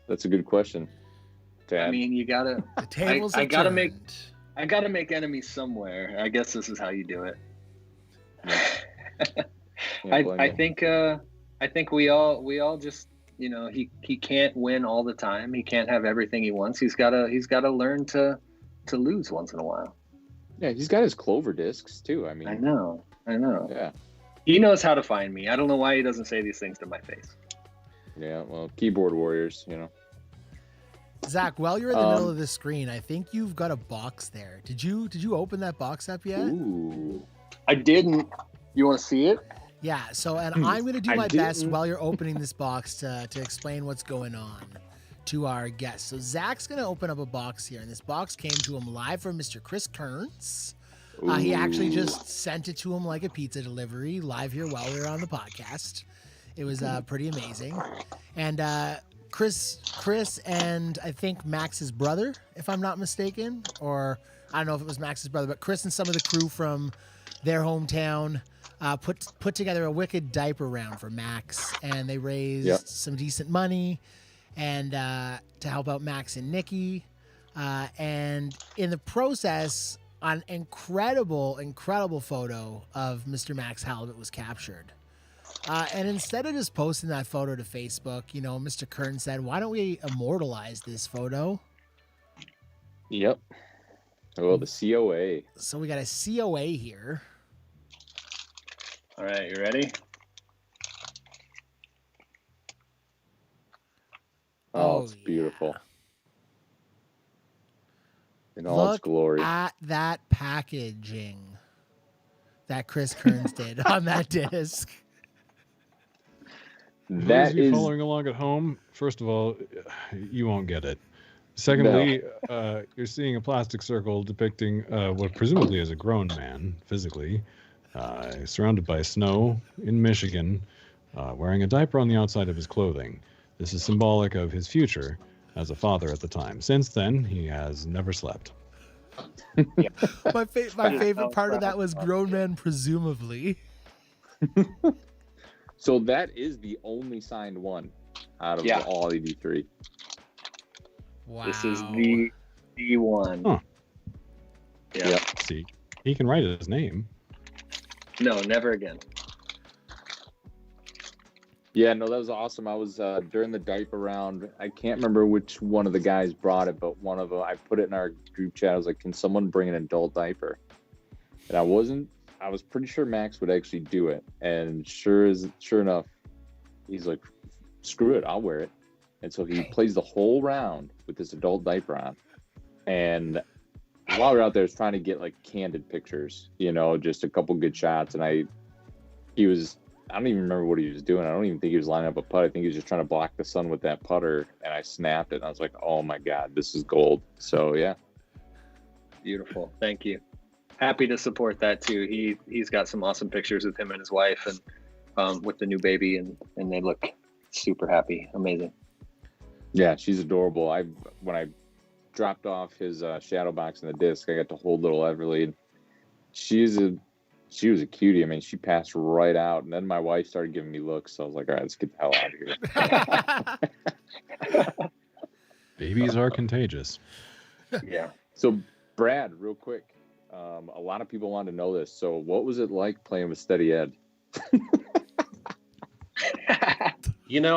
That's a good question, Tad. I mean, you gotta. The tables I have gotta turned. I gotta make enemies somewhere. I guess this is how you do it. I think we all just, you know, he can't win all the time. He can't have everything he wants. He's gotta learn to lose once in a while. Yeah, he's got his clover discs too. I mean, I know. Yeah. He knows how to find me. I don't know why he doesn't say these things to my face. Yeah, well, keyboard warriors, you know. Zach, while you're in the middle of the screen, I think you've got a box there. Did you open that box up yet? Ooh. I didn't. You want to see it? Yeah. So, and I'm going to do I my best didn't. while you're opening this box to explain what's going on to our guests. So Zach's going to open up a box here, and this box came to him live from Mr. Chris Kerns. He actually just sent it to him like a pizza delivery live here while we were on the podcast. It was pretty amazing. And Chris and I think Max's brother, if I'm not mistaken, or I don't know if it was Max's brother, but Chris and some of the crew from their hometown put together a wicked diaper round for Max, and they raised some decent money and to help out Max and Nikki. And in the process, an incredible photo of Mr. Max Halibut was captured. And instead of just posting that photo to Facebook, Mr. Kern said, why don't we immortalize this photo? Yep. Well, the COA. So we got a COA here. All right, you ready? Oh, it's beautiful. Yeah. In all its glory. Look at that packaging that Chris Kerns did on that disc. Those of you following along at home, first of all, you won't get it. Secondly, you're seeing a plastic circle depicting what presumably is a grown man, physically, surrounded by snow in Michigan, wearing a diaper on the outside of his clothing. This is symbolic of his future as a father at the time. Since then, he has never slept. My favorite part of that was grown man, presumably. So that is the only signed one out of all 83. Wow. This is the one. Huh. Yeah. See, he can write his name. No, never again. Yeah, no, that was awesome. I was during the diaper round. I can't remember which one of the guys brought it, but one of them, I put it in our group chat. I was like, can someone bring an adult diaper? And I was pretty sure Max would actually do it. And sure enough, he's like, screw it, I'll wear it. And so he plays the whole round with this adult diaper on. And while we're out there, I was trying to get like candid pictures, just a couple good shots. And I don't even remember what he was doing. I don't even think he was lining up a putt. I think he was just trying to block the sun with that putter. And I snapped it. And I was like, oh my God, this is gold. So yeah. Beautiful. Thank you. Happy to support that too. He's got some awesome pictures with him and his wife and with the new baby and they look super happy. Amazing. Yeah, she's adorable. When I dropped off his shadow box in the disc, I got to hold little Everly. She was a cutie. I mean, she passed right out, and then my wife started giving me looks. So I was like, all right, let's get the hell out of here. Babies are contagious. Yeah. So, Brad, real quick, a lot of people want to know this. So, what was it like playing with Steady Ed?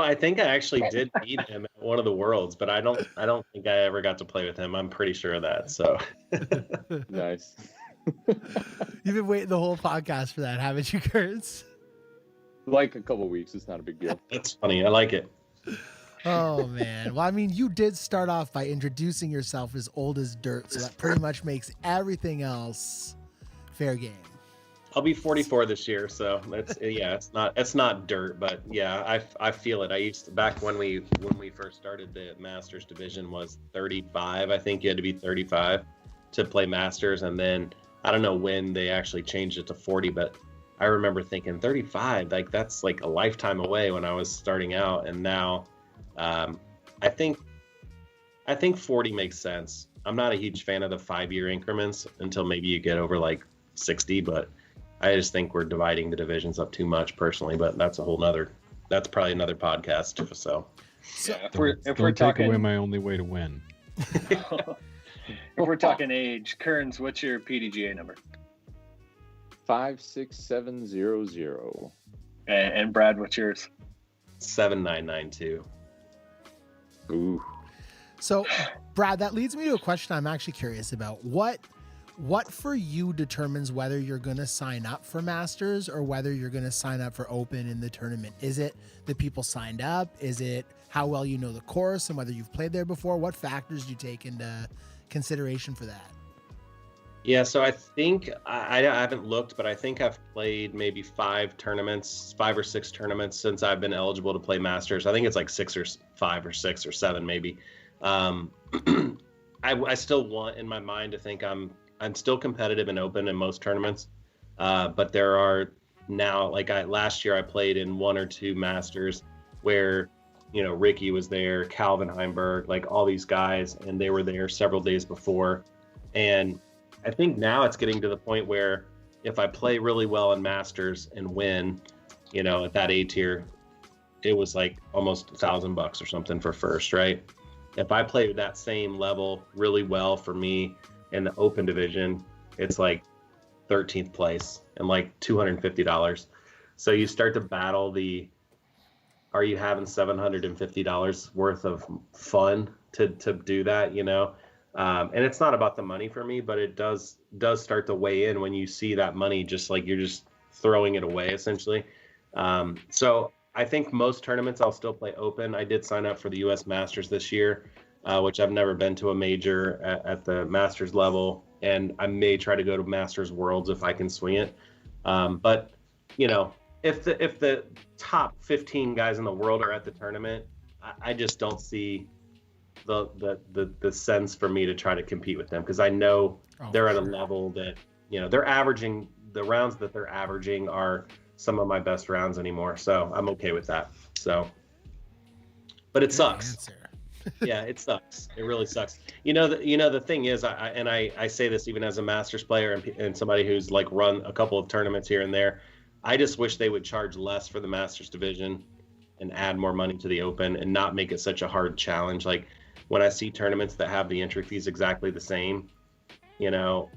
I think I actually did beat him at one of the Worlds, but I don't think I ever got to play with him. I'm pretty sure of that. So Nice. You've been waiting the whole podcast for that, haven't you, Kerns? Like a couple weeks, it's not a big deal. that's funny. I like it. Oh, man. Well, I mean, you did start off by introducing yourself as old as dirt, so that pretty much makes everything else fair game. I'll be 44 this year, so it's not dirt, but yeah, I feel it. Back when we first started, the Masters division was 35. I think you had to be 35 to play Masters, and then I don't know when they actually changed it to 40, but I remember thinking 35, like that's like a lifetime away when I was starting out, and now I think 40 makes sense. I'm not a huge fan of the 5-year increments until maybe you get over like 60, but I just think we're dividing the divisions up too much personally, but that's probably another podcast. So Yeah, if we're talking, take away my only way to win. If we're talking age, Kerns, what's your PDGA number? 56700. And Brad, what's yours? 7992. Ooh. So, Brad, that leads me to a question I'm actually curious about. What What for you determines whether you're going to sign up for Masters or whether you're going to sign up for Open in the tournament? Is it the people signed up? Is it how well you know the course and whether you've played there before? What factors do you take into consideration for that? Yeah, so I think I haven't looked, but I think I've played maybe 5 or 6 tournaments since I've been eligible to play Masters. I think it's like 5 or 6 or 7 maybe. I still want in my mind to think I'm still competitive and Open in most tournaments, but there are now, like last year I played in 1 or 2 Masters where, you know, Ricky was there, Calvin Heimberg, like all these guys, and they were there several days before. And I think now it's getting to the point where if I play really well in Masters and win, you know, at that A tier, it was like almost $1,000 or something for first, right? If I play that same level really well for me in the Open division, it's like 13th place and like $250. So you start to battle are you having $750 worth of fun to do that, you know? And it's not about the money for me, but it does start to weigh in when you see that money, just like you're just throwing it away essentially. So I think most tournaments I'll still play Open. I did sign up for the US Masters this year, which I've never been to a major at the Masters level. And I may try to go to Masters Worlds if I can swing it. But, you know, if the top 15 guys in the world are at the tournament, I just don't see the sense for me to try to compete with them, because I know they're at a level that, you know, they're averaging, the rounds that they're averaging are some of my best rounds anymore. So I'm okay with that. So, but it sucks. Yeah, it sucks. It really sucks. The thing is, I say this even as a Masters player and somebody who's like run a couple of tournaments here and there. I just wish they would charge less for the Masters division and add more money to the Open and not make it such a hard challenge. Like when I see tournaments that have the entry fees exactly the same, you know,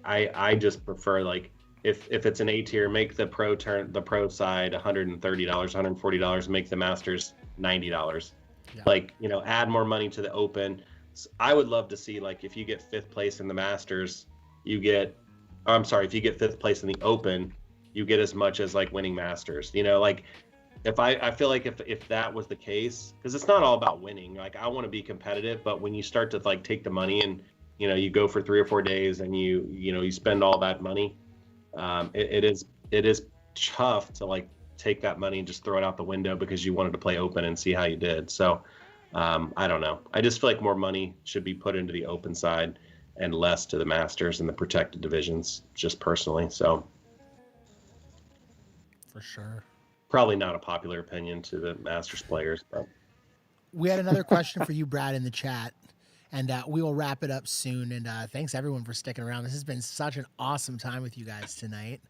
I just prefer, like, if it's an A tier, make the pro side $130, $140, make the Masters $90. Yeah. Like, you know, add more money to the Open. I would love to see, like, if you get 5th place in the Masters, if you get 5th place in the Open, you get as much as like winning Masters, you know, like if I feel like if that was the case, because it's not all about winning, like I want to be competitive, but when you start to like take the money and, you know, you go for 3 or 4 days and you spend all that money, it is tough to like take that money and just throw it out the window because you wanted to play Open and see how you did. So I don't know. I just feel like more money should be put into the Open side and less to the Masters and the protected divisions, just personally. So for sure. Probably not a popular opinion to the Masters players, but we had another question for you, Brad, in the chat, and we will wrap it up soon. And thanks everyone for sticking around. This has been such an awesome time with you guys tonight.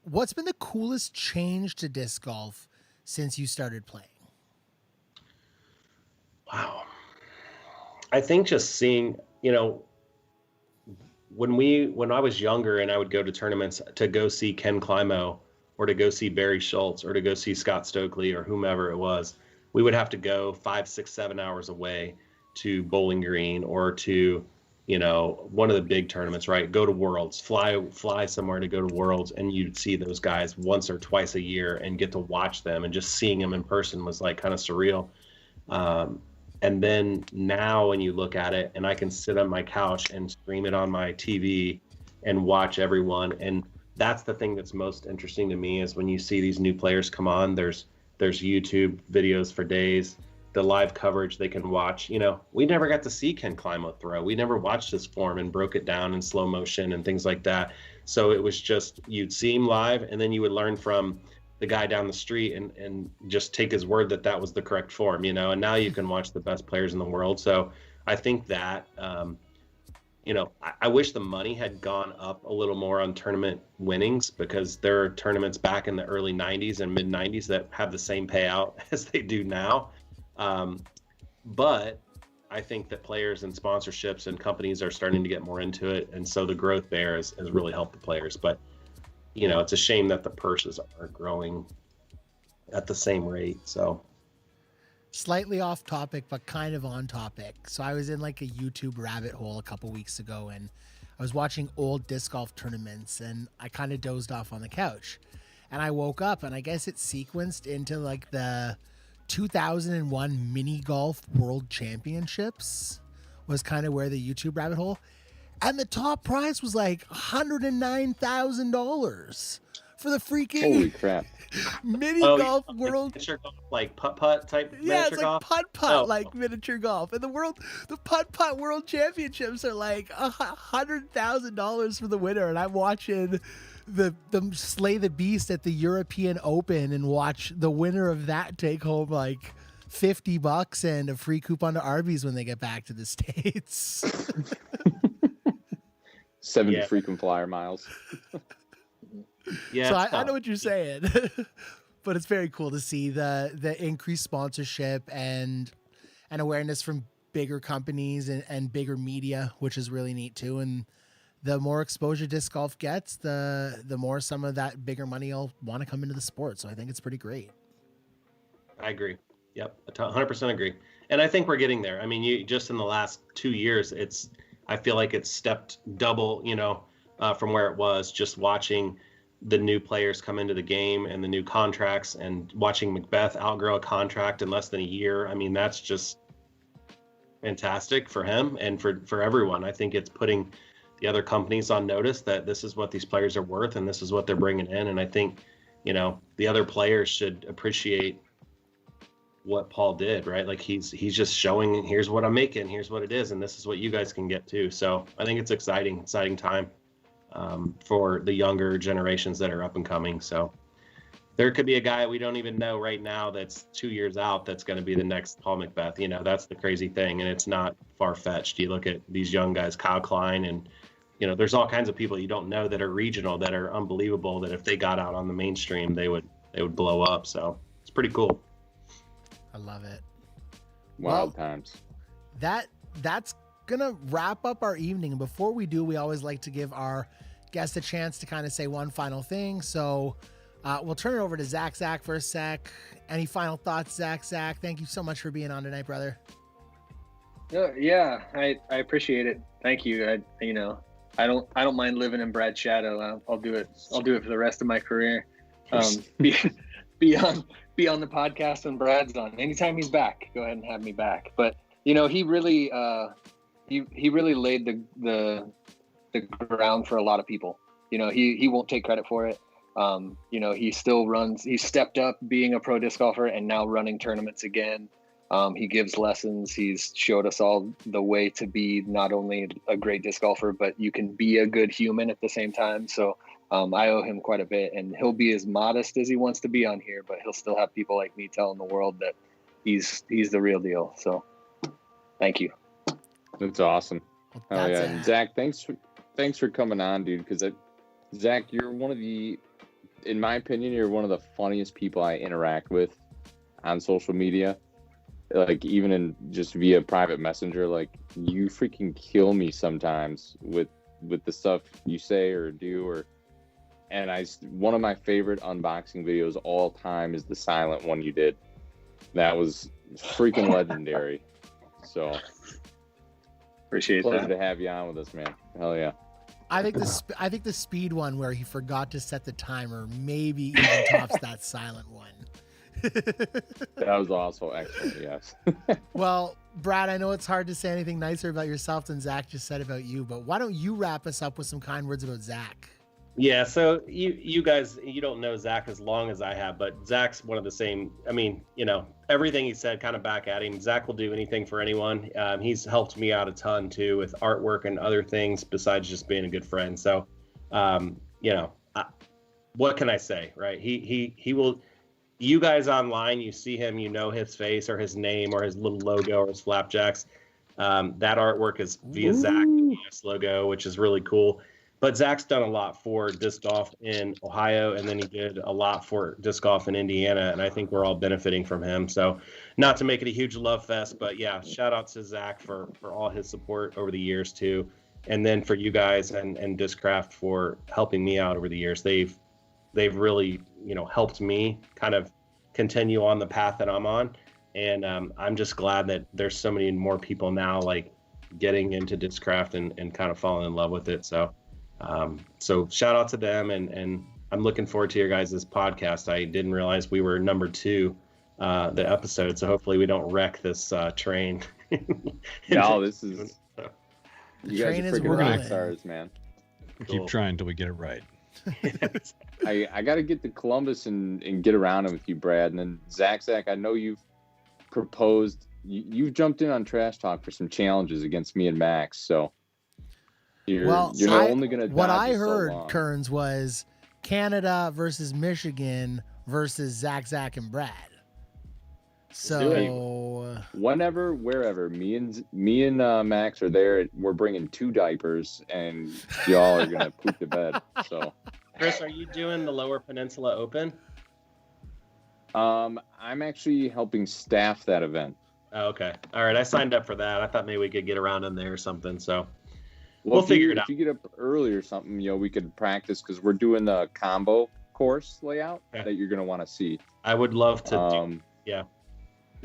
What's been the coolest change to disc golf since you started playing? Wow. I think just seeing, you know, when I was younger and I would go to tournaments to go see Ken Climo or to go see Barry Schultz or to go see Scott Stokely or whomever it was, we would have to go 5, 6, 7 hours away to Bowling Green or to, you know, one of the big tournaments, right? Go to Worlds, fly somewhere to go to Worlds, and you'd see those guys once or twice a year and get to watch them, and just seeing them in person was like kind of surreal. And then now when you look at it, and I can sit on my couch and stream it on my TV and watch everyone, and that's the thing that's most interesting to me is when you see these new players come on, there's YouTube videos for days, the live coverage they can watch. You know, we never got to see Ken Climo throw. We never watched his form and broke it down in slow motion and things like that. So it was just, you'd see him live and then you would learn from the guy down the street and just take his word that was the correct form, you know, and now you can watch the best players in the world. So I think that, you know, I wish the money had gone up a little more on tournament winnings, because there are tournaments back in the early 90s and mid 90s that have the same payout as they do now. But I think that players and sponsorships and companies are starting to get more into it. And so the growth there has really helped the players. But, you know, it's a shame that the purses aren't growing at the same rate. So slightly off topic, but kind of on topic. So I was in like a YouTube rabbit hole a couple weeks ago, and I was watching old disc golf tournaments and I kind of dozed off on the couch. And I woke up and I guess it sequenced into like the 2001 Mini Golf World Championships was kind of where the YouTube rabbit hole. And the top prize was like $109,000 for the freaking Holy crap. Mini Oh, Golf like World. miniature golf, like putt-putt type Yeah, miniature it's like golf? putt-putt, Oh. like miniature golf. And the putt-putt World Championships are like $100,000 for the winner. And I'm watching them slay the beast at the European Open and watch the winner of that take home like $50 and a free coupon to Arby's when they get back to the States. 70 Yeah. frequent flyer miles. Yeah. So it's I tough. know what you're saying, but it's very cool to see the increased sponsorship and awareness from bigger companies and bigger media, which is really neat too. And the more exposure disc golf gets, the more some of that bigger money will want to come into the sport. So I think it's pretty great. I agree. Yep, 100% agree. And I think we're getting there. I mean, you just in the last 2 years, I feel like it's stepped double, from where it was. Just watching the new players come into the game and the new contracts, and watching Macbeth outgrow a contract in less than a year. I mean, that's just fantastic for him and for everyone. I think it's putting the other companies on notice that this is what these players are worth and this is what they're bringing in. And I think, the other players should appreciate what Paul did, right? Like he's just showing, here's what I'm making, here's what it is, and this is what you guys can get too. So I think it's exciting time for the younger generations that are up and coming. So there could be a guy we don't even know right now that's 2 years out that's going to be the next Paul Macbeth. That's the crazy thing, and it's not far-fetched. You look at these young guys, Kyle Klein, and there's all kinds of people you don't know that are regional that are unbelievable, that if they got out on the mainstream they would blow up. So it's pretty cool. I love it. Wild times. That's gonna wrap up our evening. And before we do, we always like to give our guests a chance to kind of say one final thing. So we'll turn it over to Zach. Zach, for a sec. Any final thoughts, Zach? Zach, thank you so much for being on tonight, brother. Yeah, I appreciate it. Thank you. I don't mind living in Brad's shadow. I'll do it. I'll do it for the rest of my career. Be on the podcast when Brad's on. Anytime he's back, go ahead and have me back. But he really he really laid the ground for a lot of people. He won't take credit for it. He still runs. He stepped up being a pro disc golfer and now running tournaments again. He gives lessons. He's showed us all the way to be not only a great disc golfer, but you can be a good human at the same time. So I owe him quite a bit, and he'll be as modest as he wants to be on here, but he'll still have people like me telling the world that he's the real deal. So thank you. That's awesome. Well, Oh yeah, that's and Zach, thanks for coming on, dude. Because Zach, you're in my opinion, you're one of the funniest people I interact with on social media. Like even in just via private messenger, like you freaking kill me sometimes with the stuff you say or do. And one of my favorite unboxing videos all time is the silent one you did. That was freaking legendary. So Appreciate pleasure that. to have you on with us, man. Hell yeah. I think the speed one where he forgot to set the timer maybe even tops that silent one. That was also excellent. Yes. Well, Brad, I know it's hard to say anything nicer about yourself than Zach just said about you, but why don't you wrap us up with some kind words about Zach? Yeah, so you guys, you don't know Zach as long as I have, but Zach's one of the same. I mean, everything he said kind of back at him. Zach will do anything for anyone. He's helped me out a ton too with artwork and other things besides just being a good friend. So, what can I say, right? He will. You guys online, you see him, you know his face or his name or his little logo or his flapjacks. That artwork is via Zach, the US logo, which is really cool. But Zach's done a lot for disc golf in Ohio, and then he did a lot for disc golf in Indiana, and I think we're all benefiting from him. So not to make it a huge love fest, but yeah, shout out to Zach for all his support over the years too. And then for you guys and Discraft for helping me out over the years. They've really, helped me kind of continue on the path that I'm on. And I'm just glad that there's so many more people now like getting into Discraft and kind of falling in love with it. So so shout out to them, and I'm looking forward to your guys' podcast. I didn't realize we were number 2 the episode, so hopefully we don't wreck this train. No, this is so. You guys train are is freaking rock rolling. stars, man. Keep Cool. trying until we get it right. I got to get to Columbus and get around with you, Brad. And then Zach, I know you've proposed, you've jumped in on Trash Talk for some challenges against me and Max. So you're not only going to what I heard, Kerns, was Canada versus Michigan versus Zach, and Brad. So whenever, wherever, me and Max are there, we're bringing 2 diapers, and y'all are gonna poop the bed. So, Chris, are you doing the Lower Peninsula Open? I'm actually helping staff that event. Oh, okay. All right. I signed up for that. I thought maybe we could get around in there or something. So Well, we'll figure it out. If you get up early or something, we could practice, because we're doing the combo course layout that you're gonna want to see. I would love to.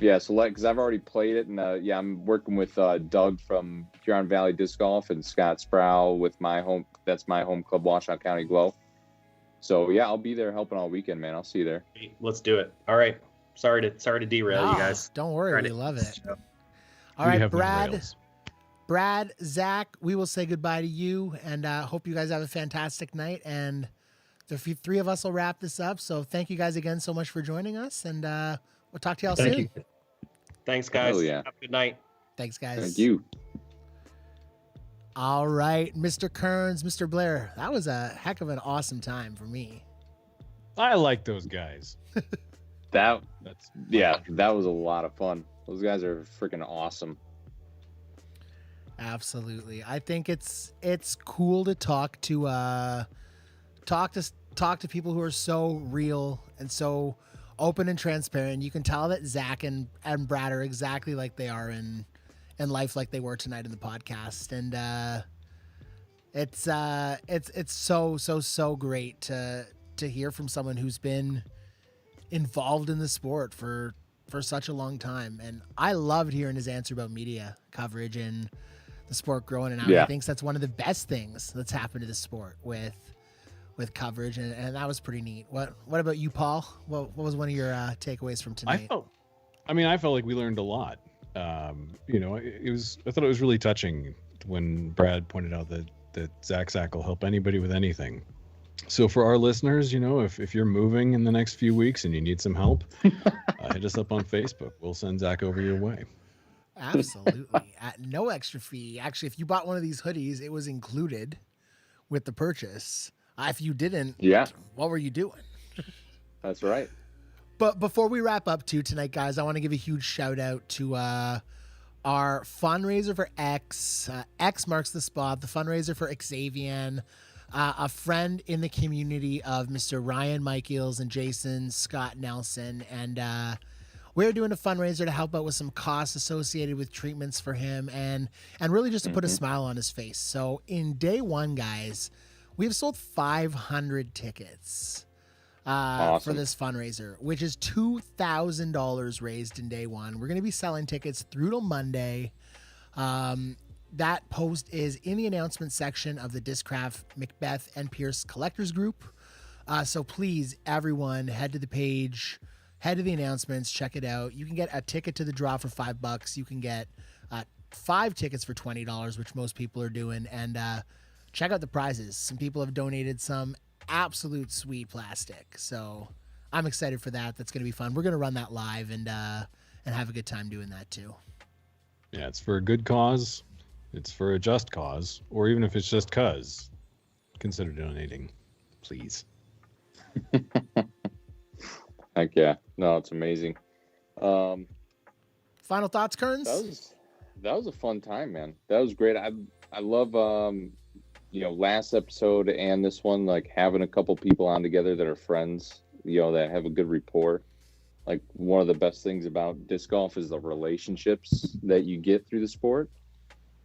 Yeah, so because I've already played it, and I'm working with Doug from Huron Valley Disc Golf and Scott Sproul with my home club, Washoe County Glow. So yeah, I'll be there helping all weekend, man. I'll see you there. Let's do it. All right. Sorry to derail you guys. Don't worry, we love it. All We right, have no Brad, rails. Zach, we will say goodbye to you, and hope you guys have a fantastic night. And the 3 of us will wrap this up. So thank you guys again so much for joining us, and we'll talk to y'all soon. You. Thanks, guys. Hell yeah. Have a good night. Thanks, guys. Thank you. All right, Mr. Kerns, Mr. Blair, that was a heck of an awesome time for me. I like those guys. That That's that was a lot of fun. Those guys are freaking awesome. Absolutely. I think it's cool to talk to people who are so real and so open and transparent. You can tell that Zach and Brad are exactly like they are in life, like they were tonight in the podcast. And it's so great to hear from someone who's been involved in the sport for such a long time. And I loved hearing his answer about media coverage and the sport growing, and how he thinks that's one of the best things that's happened to the sport with coverage, and that was pretty neat. What about you, Paul? What was one of your takeaways from tonight? I felt like we learned a lot. I thought it was really touching when Brad pointed out that Zach will help anybody with anything. So for our listeners, if you're moving in the next few weeks and you need some help, hit us up on Facebook. We'll send Zach over your way. Absolutely. At no extra fee. Actually, if you bought one of these hoodies, it was included with the purchase. If you didn't, what were you doing? That's right. But before we wrap up tonight, guys, I want to give a huge shout out to our fundraiser for X. X marks the spot, the fundraiser for Xavian, a friend in the community of Mr. Ryan Michaels and Jason Scott Nelson. And we're doing a fundraiser to help out with some costs associated with treatments for him, and really just to put a smile on his face. So in day 1, guys, we've sold 500 tickets for this fundraiser, which is $2,000 raised in day 1. We're going to be selling tickets through till Monday. That post is in the announcement section of the Discraft Macbeth and Pierce Collectors Group. So please, everyone, head to the page, head to the announcements, check it out. You can get a ticket to the draw for $5. You can get 5 tickets for $20, which most people are doing. And check out the prizes. Some people have donated some absolute sweet plastic. So I'm excited for that. That's going to be fun. We're going to run that live and have a good time doing that too. Yeah, it's for a good cause. It's for a just cause. Or even if it's just cause, consider donating, please. Heck yeah. No, it's amazing. Final thoughts, Kerns? That was a fun time, man. That was great. I love last episode and this one, like having a couple people on together that are friends, that have a good rapport. Like one of the best things about disc golf is the relationships that you get through the sport.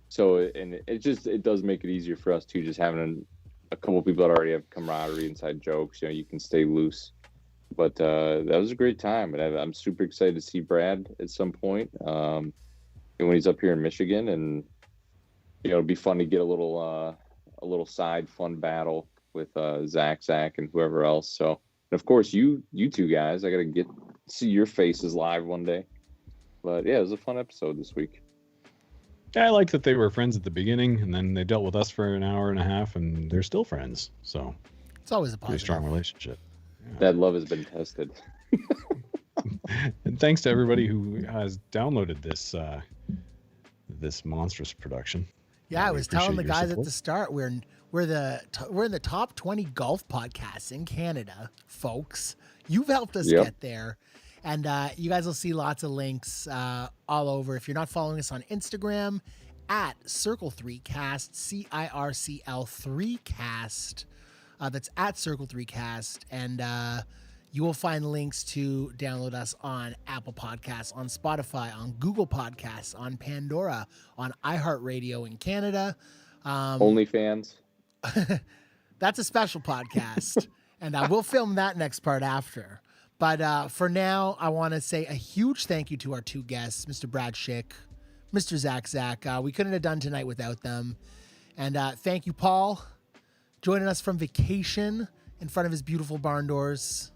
So, and it does make it easier for us too, just having a couple people that already have camaraderie, inside jokes, you can stay loose. But that was a great time, and I'm super excited to see Brad at some point, and when he's up here in Michigan, and it'd be fun to get a little side fun battle with Zac and whoever else. So, and of course, you two guys, I got to see your faces live one day. But yeah, it was a fun episode this week. Yeah, I like that they were friends at the beginning, and then they dealt with us for an hour and a half, and they're still friends. So It's always a pretty positive. strong relationship. That love has been tested. And thanks to everybody who has downloaded this monstrous production. Yeah, I We was telling the appreciate your guys at support. the start we're in the top 20 golf podcasts in Canada, folks. You've helped us Yep. get there, and you guys will see lots of links all over. If you're not following us on Instagram, at Circle3Cast, CIRCL3Cast. That's at Circle3Cast, and you will find links to download us on Apple Podcasts, on Spotify, on Google Podcasts, on Pandora, on iHeartRadio in Canada. OnlyFans. That's a special podcast, and we'll film that next part after. But for now, I want to say a huge thank you to our two guests, Mr. Brad Schick, Mr. Zac. We couldn't have done tonight without them. And thank you, Paul, joining us from vacation in front of his beautiful barn doors.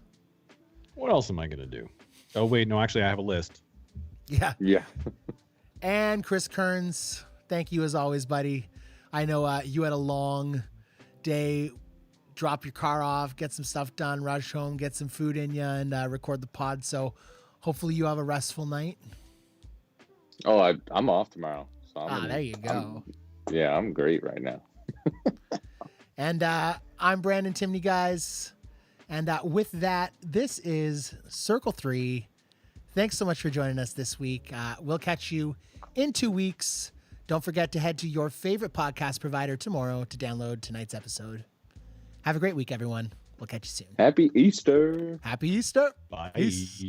What else am I going to do? Oh, wait, no, actually, I have a list. Yeah. Yeah. And Chris Kerns, thank you as always, buddy. I know you had a long day. Drop your car off, get some stuff done, rush home, get some food in you, and record the pod. So hopefully you have a restful night. Oh, I'm off tomorrow. So There you go. I'm great right now. And I'm Brandon Timney, guys. And with that, this is Circle 3. Thanks so much for joining us this week. We'll catch you in 2 weeks. Don't forget to head to your favorite podcast provider tomorrow to download tonight's episode. Have a great week, everyone. We'll catch you soon. Happy Easter. Happy Easter. Bye. Peace.